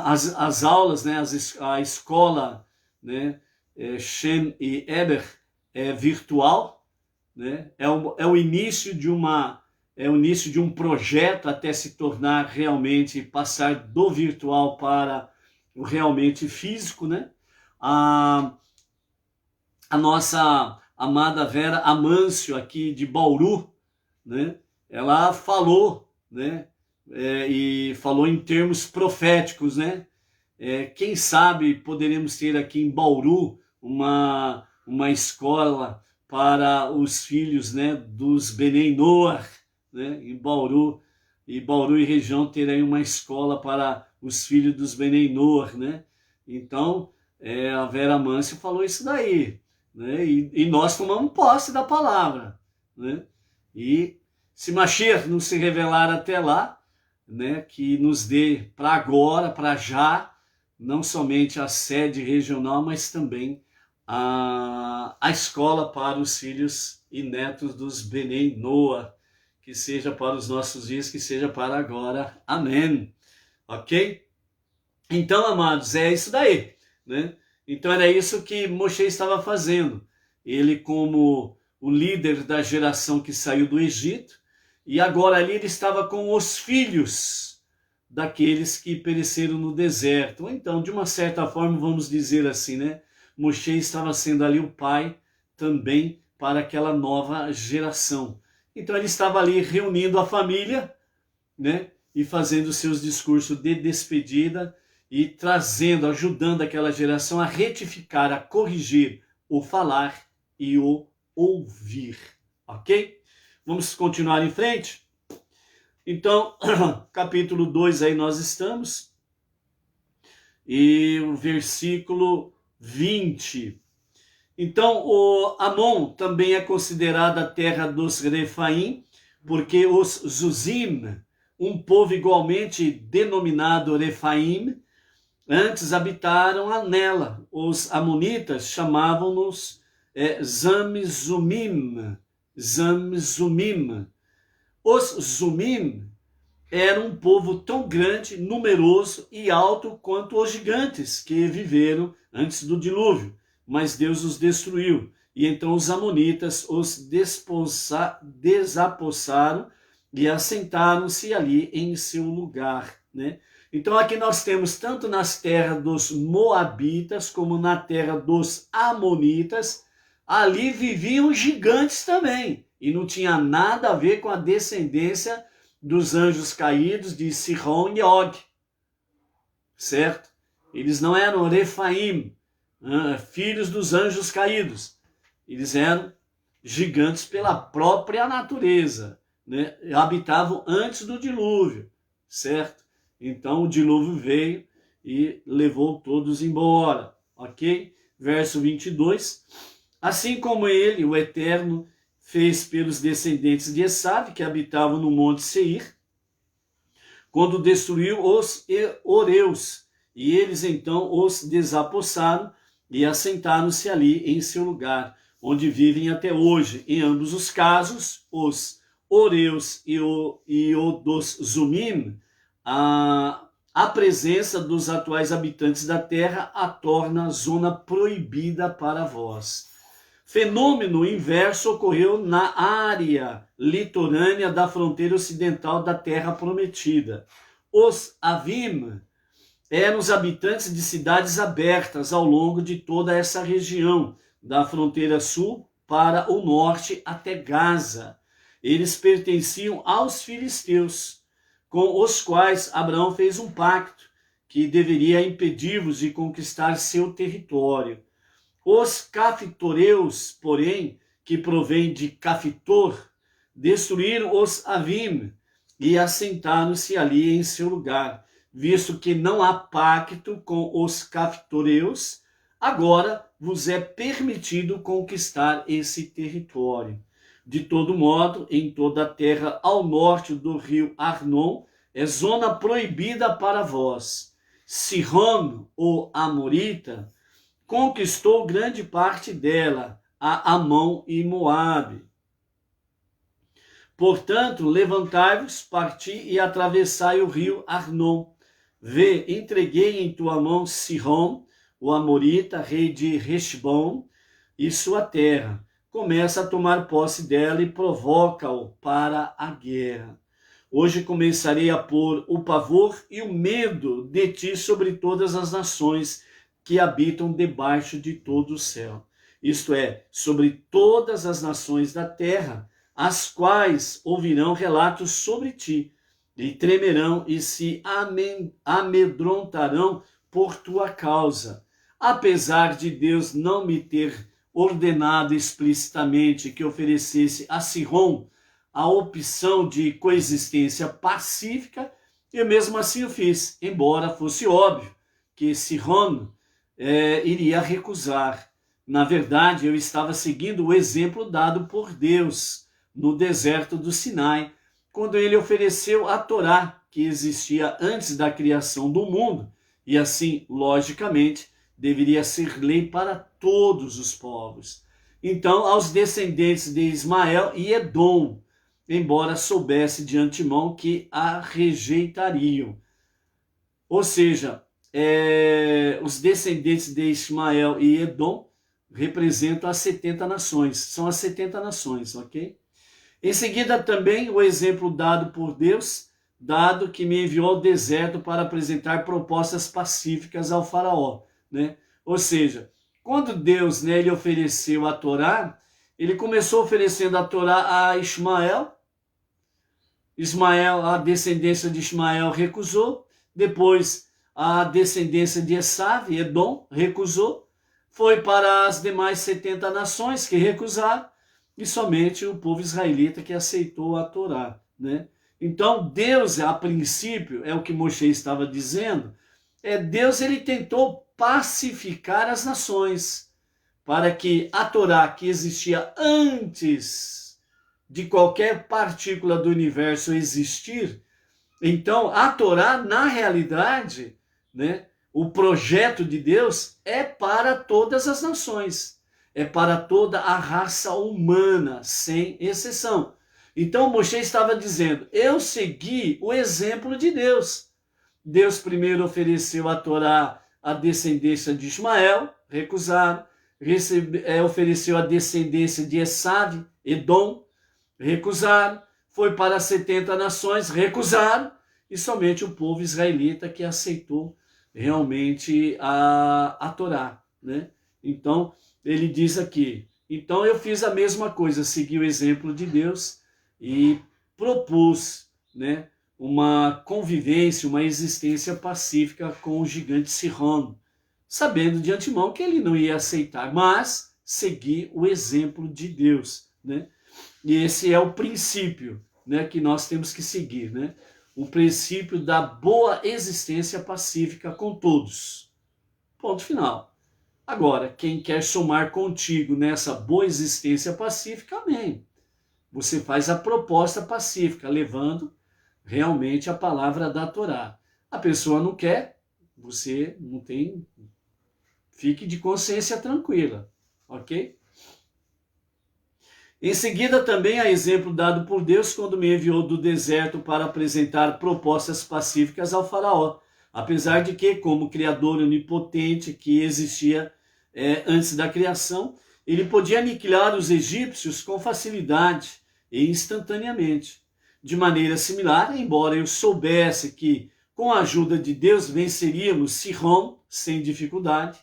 Speaker 1: as aulas, né, a escola, né, Shem e Eder virtual, né, é o início de um projeto até se tornar realmente, passar do virtual para o realmente físico, né? A nossa amada Vera Amâncio aqui de Bauru, né? Ela falou, né? E falou em termos proféticos, né? Quem sabe poderemos ter aqui em Bauru uma escola para os filhos, né, dos Benei Noach, né, em Bauru e região terem uma escola para os filhos dos Benei Noach, né? Então, a Vera Amâncio falou isso daí, né? E nós tomamos posse da palavra, né? E se Mashiach não se revelar até lá, né, que nos dê para agora, para já, não somente a sede regional, mas também a escola para os filhos e netos dos Benei Noah, que seja para os nossos dias, que seja para agora. Amém. Ok? Então, amados, é isso daí, né? Então era isso que Moshe estava fazendo. Ele, como o líder da geração que saiu do Egito, e agora ali ele estava com os filhos daqueles que pereceram no deserto. Então, de uma certa forma, vamos dizer assim, né? Moshe estava sendo ali o pai também para aquela nova geração. Então ele estava ali reunindo a família, né? E fazendo seus discursos de despedida e trazendo, ajudando aquela geração a retificar, a corrigir o falar e o ouvir. Ok? Vamos continuar em frente? Então, capítulo 2 aí nós estamos. E o versículo 20. Então, o Amon também é considerada a terra dos Refaim, porque os Zuzim, um povo igualmente denominado Refaim, antes habitaram nela. Os amonitas chamavam-nos Zamzumim. Zamzumim. Os Zumim eram um povo tão grande, numeroso e alto quanto os gigantes que viveram antes do dilúvio, mas Deus os destruiu. E então os amonitas os desapossaram e assentaram-se ali em seu lugar, né? Então aqui nós temos tanto nas terras dos moabitas como na terra dos amonitas, ali viviam gigantes também, e não tinha nada a ver com a descendência dos anjos caídos de Sihon e Og, certo? Eles não eram Refaim, filhos dos anjos caídos. Eles eram gigantes pela própria natureza, né? Habitavam antes do dilúvio, certo? Então o dilúvio veio e levou todos embora, ok? Verso 22. Assim como ele, o Eterno, fez pelos descendentes de Esav, que habitavam no monte Seir, quando destruiu os Oreus, e eles então os desapossaram e assentaram-se ali em seu lugar, onde vivem até hoje. Em ambos os casos, os Oreus e o dos Zumim, a presença dos atuais habitantes da terra a torna zona proibida para vós. Fenômeno inverso ocorreu na área litorânea da fronteira ocidental da Terra Prometida. Os Avim eram os habitantes de cidades abertas ao longo de toda essa região, da fronteira sul para o norte até Gaza. Eles pertenciam aos filisteus, com os quais Abraão fez um pacto que deveria impedir-vos de conquistar seu território. Os cafitoreus, porém, que provém de Cafitor, destruíram os Avim e assentaram-se ali em seu lugar. Visto que não há pacto com os cafitoreus, agora vos é permitido conquistar esse território. De todo modo, em toda a terra ao norte do rio Arnon, é zona proibida para vós. Sihon, o Amorita, conquistou grande parte dela, a Amon e Moabe. Portanto, levantai-vos, parti e atravessai o rio Arnon. Vê, entreguei em tua mão Sihon, o Amorita, rei de Heshbon, e sua terra. Começa a tomar posse dela e provoca-o para a guerra. Hoje começarei a pôr o pavor e o medo de ti sobre todas as nações que habitam debaixo de todo o céu. Isto é, sobre todas as nações da terra, as quais ouvirão relatos sobre ti, e tremerão e se amedrontarão por tua causa. Apesar de Deus não me ter ordenado explicitamente que oferecesse a Sihon a opção de coexistência pacífica, eu mesmo assim o fiz, embora fosse óbvio que Sihon iria recusar. Na verdade, eu estava seguindo o exemplo dado por Deus no deserto do Sinai, quando ele ofereceu a Torá, que existia antes da criação do mundo, E assim, logicamente, deveria ser lei para todos os povos. Então, aos descendentes de Ismael e Edom, embora soubesse de antemão que a rejeitariam. Ou seja, os descendentes de Ismael e Edom representam as 70 nações. São as 70 nações, ok? Em seguida, também o exemplo dado por Deus, dado que me enviou ao deserto para apresentar propostas pacíficas ao faraó, né? Ou seja, quando Deus, né, ele ofereceu a Torá, ele começou oferecendo a Torá a Ismael. A descendência de Ismael recusou. Depois, a descendência de Esav, Edom, recusou. Foi para as demais 70 nações que recusaram. E somente o povo israelita que aceitou a Torá, né? Então, Deus, a princípio, é o que Moshe estava dizendo, Deus ele tentou pacificar as nações, para que a Torá, que existia antes de qualquer partícula do universo existir, então a Torá, na realidade, né, o projeto de Deus é para todas as nações, é para toda a raça humana, sem exceção. Então Moshe estava dizendo, eu segui o exemplo de Deus. Deus primeiro ofereceu a Torá à descendência de Ismael, recusaram. Ofereceu a descendência de Esav, Edom, recusaram. Foi para as 70 nações, recusaram. E somente o povo israelita que aceitou realmente a Torá, né? Então, ele diz aqui, então eu fiz a mesma coisa, segui o exemplo de Deus e propus, né, uma convivência, uma existência pacífica com o gigante Sihon, sabendo de antemão que ele não ia aceitar, mas segui o exemplo de Deus, né? E esse é o princípio, né, que nós temos que seguir, né? O princípio da boa existência pacífica com todos. Ponto final. Agora, quem quer somar contigo nessa boa existência pacífica, amém. Você faz a proposta pacífica, levando realmente a palavra da Torá. A pessoa não quer, você não tem, fique de consciência tranquila, ok? Em seguida, também há exemplo dado por Deus quando me enviou do deserto para apresentar propostas pacíficas ao faraó, apesar de que, como Criador onipotente que existia antes da criação, ele podia aniquilar os egípcios com facilidade e instantaneamente. De maneira similar, embora eu soubesse que, com a ajuda de Deus, venceríamos Sihon sem dificuldade,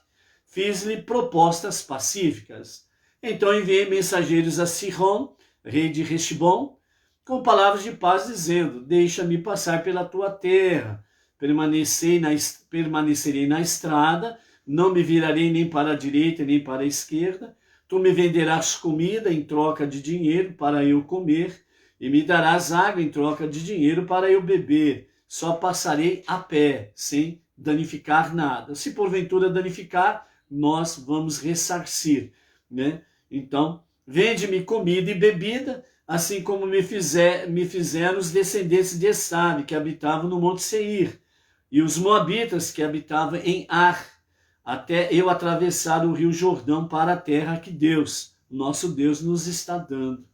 Speaker 1: fiz-lhe propostas pacíficas. Então enviei mensageiros a Sihon, rei de Heshbon, com palavras de paz, dizendo, deixa-me passar pela tua terra, permanecerei na estrada, não me virarei nem para a direita nem para a esquerda, tu me venderás comida em troca de dinheiro para eu comer, e me darás água em troca de dinheiro para eu beber. Só passarei a pé, sem danificar nada. Se porventura danificar, nós vamos ressarcir, né? Então, vende-me comida e bebida, assim como me fizeram os descendentes de Esav, que habitavam no Monte Seir, e os moabitas, que habitavam em Ar, até eu atravessar o rio Jordão para a terra que Deus, nosso Deus, nos está dando.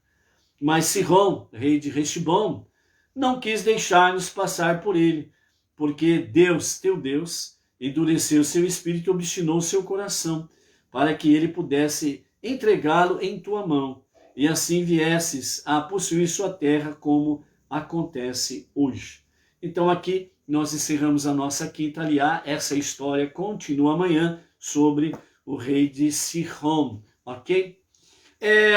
Speaker 1: Mas Sihon, rei de Heshbon, não quis deixar-nos passar por ele, porque Deus, teu Deus, endureceu seu espírito e obstinou seu coração, para que ele pudesse entregá-lo em tua mão, e assim viesses a possuir sua terra, como acontece hoje. Então aqui nós encerramos a nossa quinta aliá. Essa história continua amanhã sobre o rei de Sihon, ok?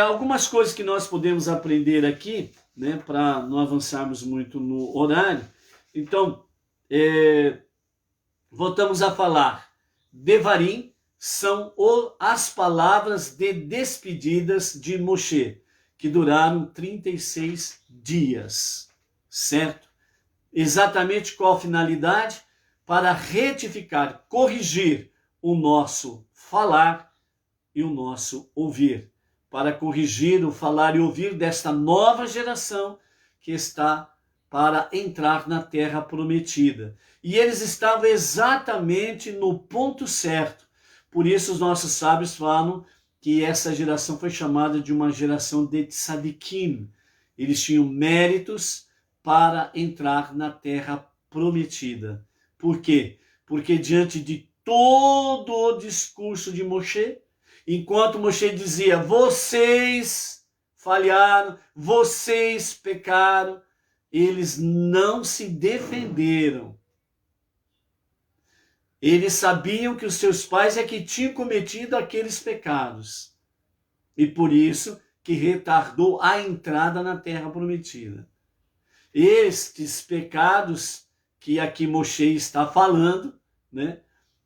Speaker 1: Algumas coisas que nós podemos aprender aqui, né, para não avançarmos muito no horário. Então, voltamos a falar. Devarim são as palavras de despedidas de Moshe, que duraram 36 dias, certo? Exatamente qual a finalidade? Para retificar, corrigir o nosso falar e o nosso ouvir. Para corrigir o falar e ouvir desta nova geração que está para entrar na terra prometida. E eles estavam exatamente no ponto certo. Por isso os nossos sábios falam que essa geração foi chamada de uma geração de tzadikim. Eles tinham méritos para entrar na terra prometida. Por quê? Porque diante de todo o discurso de Moshe, enquanto Moshe dizia, vocês falharam, vocês pecaram, eles não se defenderam. Eles sabiam que os seus pais é que tinham cometido aqueles pecados. E por isso que retardou a entrada na terra prometida. Estes pecados que aqui Moshe está falando, né?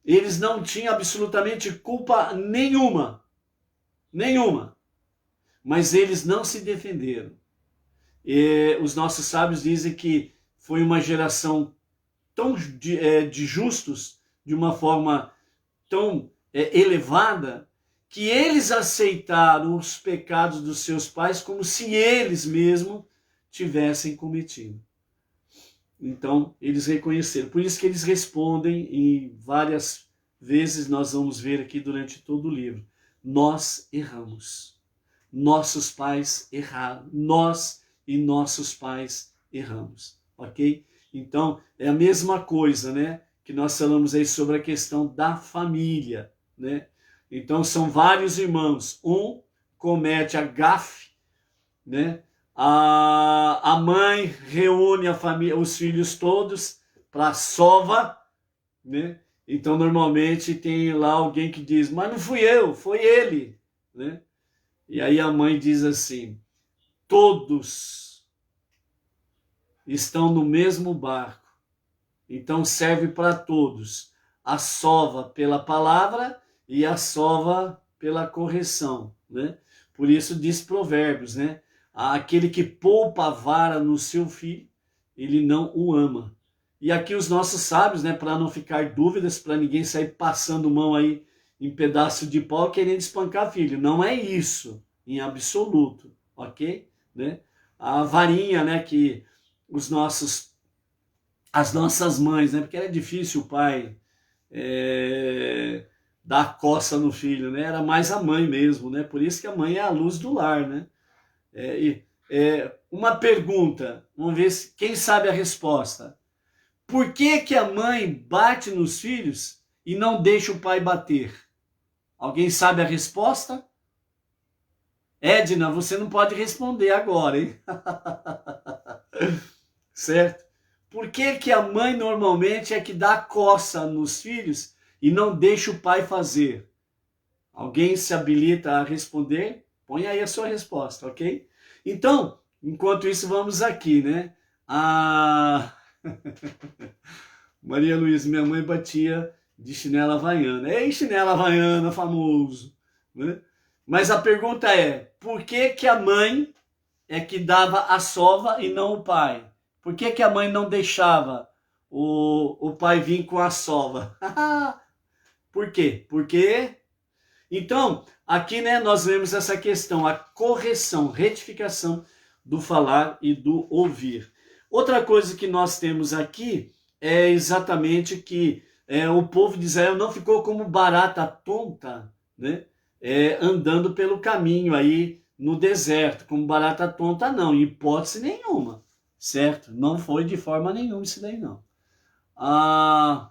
Speaker 1: Eles não tinham absolutamente culpa nenhuma. Nenhuma. Mas eles não se defenderam. E os nossos sábios dizem que foi uma geração tão de justos, de uma forma tão elevada, que eles aceitaram os pecados dos seus pais como se eles mesmos tivessem cometido. Então, eles reconheceram. Por isso que eles respondem, e várias vezes nós vamos ver aqui durante todo o livro, nós erramos. Nossos pais erraram. Nós e nossos pais erramos. Ok? Então, é a mesma coisa, né? Que nós falamos aí sobre a questão da família, né? Então, são vários irmãos. Um comete a gafe, né? A mãe reúne a família, os filhos todos para a sova, né? Então, normalmente, tem lá alguém que diz, mas não fui eu, foi ele, né? E aí a mãe diz assim, todos estão no mesmo barco, então serve para todos. A sova pela palavra e a sova pela correção, né? Por isso diz Provérbios, né? Aquele que poupa a vara no seu filho, ele não o ama. E aqui os nossos sábios, né, para não ficar dúvidas, para ninguém sair passando mão aí em pedaço de pau querendo espancar filho. Não é isso, em absoluto, ok? Né? A varinha, né, que as nossas mães, né, porque era difícil o pai dar coça no filho, né? Era mais a mãe mesmo, né? Por isso que a mãe é a luz do lar, né? Uma pergunta, vamos ver quem sabe a resposta. Por que que a mãe bate nos filhos e não deixa o pai bater? Alguém sabe a resposta? Edna, você não pode responder agora, hein? Certo? Por que que a mãe normalmente é que dá coça nos filhos e não deixa o pai fazer? Alguém se habilita a responder? Põe aí a sua resposta, ok? Então, enquanto isso, vamos aqui, né? Maria Luísa, minha mãe batia de chinela havaiana. Ei, chinela havaiana, famoso, né? Mas a pergunta é, por que que a mãe é que dava a sova e não o pai? Por que que a mãe não deixava o pai vir com a sova? Por quê? Porque... Então, aqui, né, nós vemos essa questão, a correção, retificação do falar e do ouvir. Outra coisa que nós temos aqui é exatamente que o povo de Israel não ficou como barata tonta, né, andando pelo caminho aí no deserto, como barata tonta não, em hipótese nenhuma, certo? Não foi de forma nenhuma isso daí não. A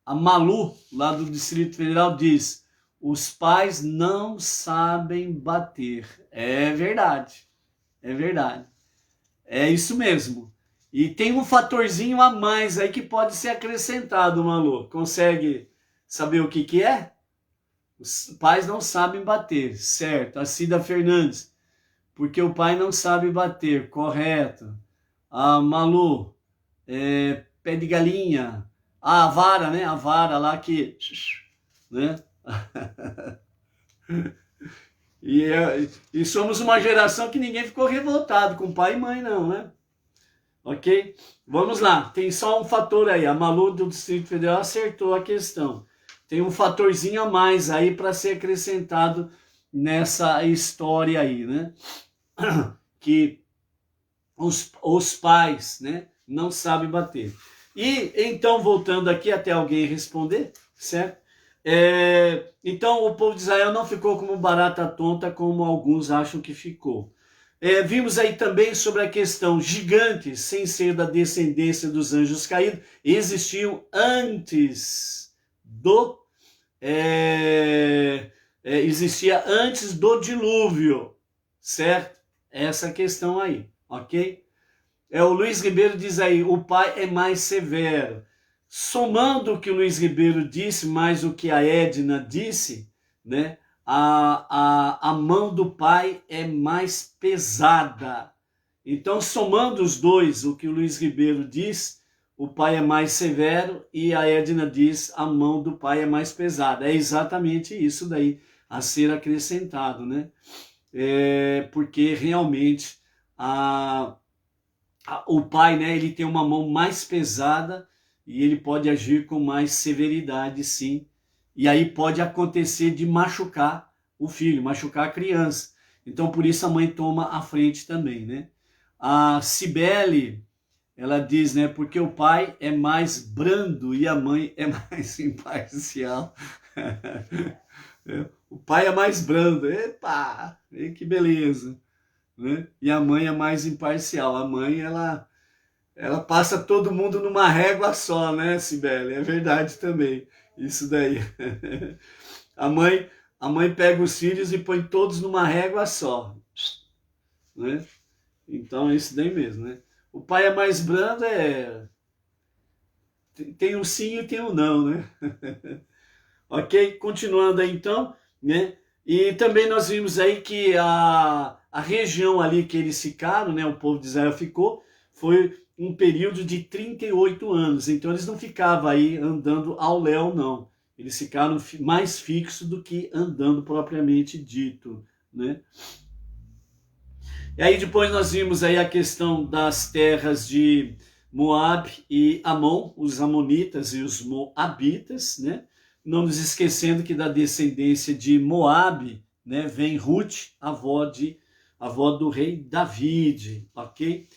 Speaker 1: Malu, lá do Distrito Federal, diz... Os pais não sabem bater. É verdade. É verdade. É isso mesmo. E tem um fatorzinho a mais aí que pode ser acrescentado, Malu. Consegue saber o que que é? Os pais não sabem bater, certo. A Cida Fernandes. Porque o pai não sabe bater, correto. A Malu, pé de galinha. A vara, né? A vara lá que... né? E somos uma geração que ninguém ficou revoltado com pai e mãe não, né? Ok? Vamos lá, tem só um fator aí, a Malu do Distrito Federal acertou a questão. Tem um fatorzinho a mais aí para ser acrescentado nessa história aí, né? Que os pais, né, não sabem bater. E então, voltando aqui até alguém responder, certo? Então o povo de Israel não ficou como barata tonta, como alguns acham que ficou. Vimos aí também sobre a questão gigantes, sem ser da descendência dos anjos caídos, existiam antes do existia antes do dilúvio, certo? Essa questão aí, ok? O Luiz Ribeiro diz aí, o pai é mais severo. Somando o que o Luiz Ribeiro disse, mais o que a Edna disse, né? A mão do pai é mais pesada. Então, somando os dois, o que o Luiz Ribeiro diz, o pai é mais severo, e a Edna diz, a mão do pai é mais pesada. É exatamente isso daí a ser acrescentado, né? Porque realmente o pai, né, ele tem uma mão mais pesada e ele pode agir com mais severidade, sim. E aí pode acontecer de machucar o filho, machucar a criança. Então, por isso a mãe toma a frente também, né? A Cibele, ela diz, né, porque o pai é mais brando e a mãe é mais imparcial. O pai é mais brando. Epa, que beleza. Né? E a mãe é mais imparcial. A mãe, ela passa todo mundo numa régua só, né, Cibele? É verdade também, isso daí. A mãe pega os filhos e põe todos numa régua só, né? Então é isso daí mesmo, né? O pai é mais brando, tem o sim e tem o não, né? Ok? Continuando aí então, né? E também nós vimos aí que a região ali que eles ficaram, né? O povo de Israel ficou, foi um período de 38 anos. Então eles não ficavam aí andando ao léu, não. Eles ficaram mais fixos do que andando propriamente dito, né? E aí depois nós vimos aí a questão das terras de Moab e Amon, os amonitas e os moabitas, né? Não nos esquecendo que da descendência de Moab, né, vem Ruth, avó do rei David, ok?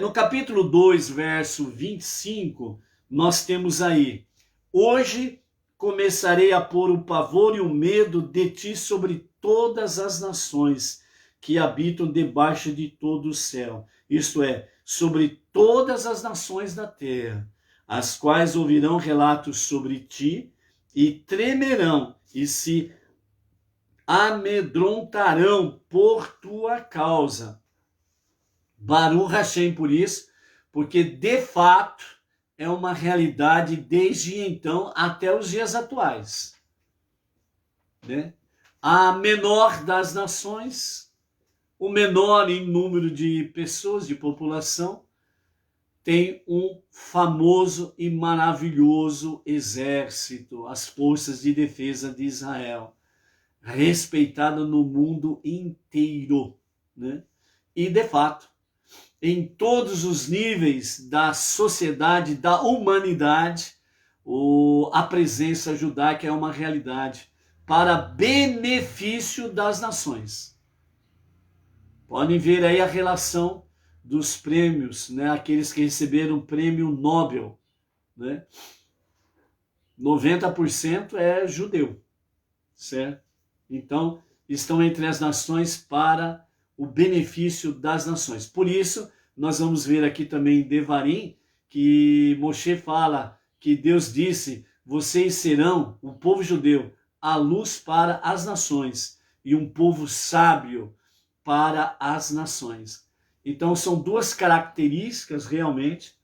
Speaker 1: No capítulo 2, verso 25, nós temos aí, hoje começarei a pôr o pavor e o medo de ti sobre todas as nações que habitam debaixo de todo o céu, isto é, sobre todas as nações da terra, as quais ouvirão relatos sobre ti e tremerão e se amedrontarão por tua causa. Baruch Hashem por isso, porque de fato é uma realidade desde então até os dias atuais, né? A menor das nações, o menor em número de pessoas, de população, tem um famoso e maravilhoso exército, as forças de defesa de Israel, respeitada no mundo inteiro, né? E de fato, em todos os níveis da sociedade, da humanidade, a presença judaica é uma realidade para benefício das nações. Podem ver aí a relação dos prêmios, né? Aqueles que receberam o prêmio Nobel, né? 90% é judeu, certo? Então, estão entre as nações para o benefício das nações. Por isso, nós vamos ver aqui também em Devarim, que Moshe fala que Deus disse, vocês serão, o povo judeu, a luz para as nações e um povo sábio para as nações. Então, são duas características realmente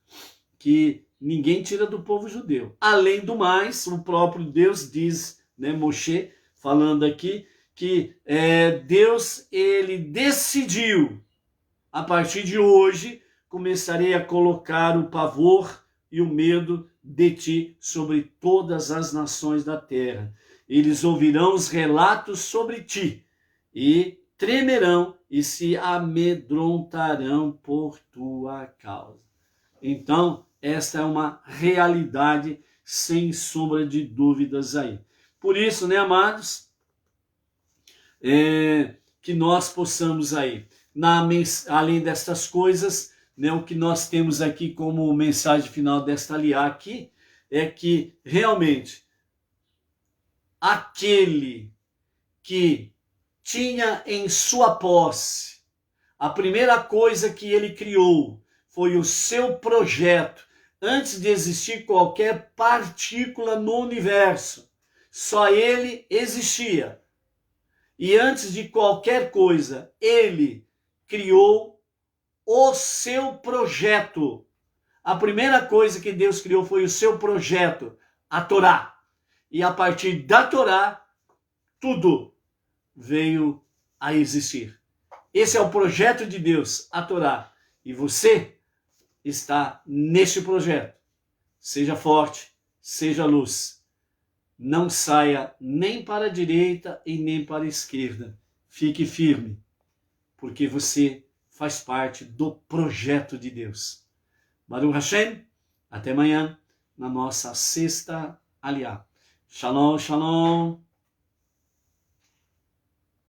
Speaker 1: que ninguém tira do povo judeu. Além do mais, o próprio Deus diz, né, Moshe, falando aqui, que Deus, ele decidiu, a partir de hoje, começarei a colocar o pavor e o medo de ti sobre todas as nações da terra. Eles ouvirão os relatos sobre ti e tremerão e se amedrontarão por tua causa. Então, esta é uma realidade sem sombra de dúvidas aí. Por isso, né, amados, que nós possamos aí, além destas coisas, né, o que nós temos aqui como mensagem final desta aliá aqui, é que realmente aquele que tinha em sua posse a primeira coisa que ele criou foi o seu projeto, antes de existir qualquer partícula no universo. Só ele existia. E antes de qualquer coisa, ele criou o seu projeto. A primeira coisa que Deus criou foi o seu projeto, a Torá. E a partir da Torá, tudo veio a existir. Esse é o projeto de Deus, a Torá. E você está neste projeto. Seja forte, seja luz. Não saia nem para a direita e nem para a esquerda. Fique firme, porque você faz parte do projeto de Deus. Baruch Hashem, até amanhã na nossa sexta aliá. Shalom, shalom.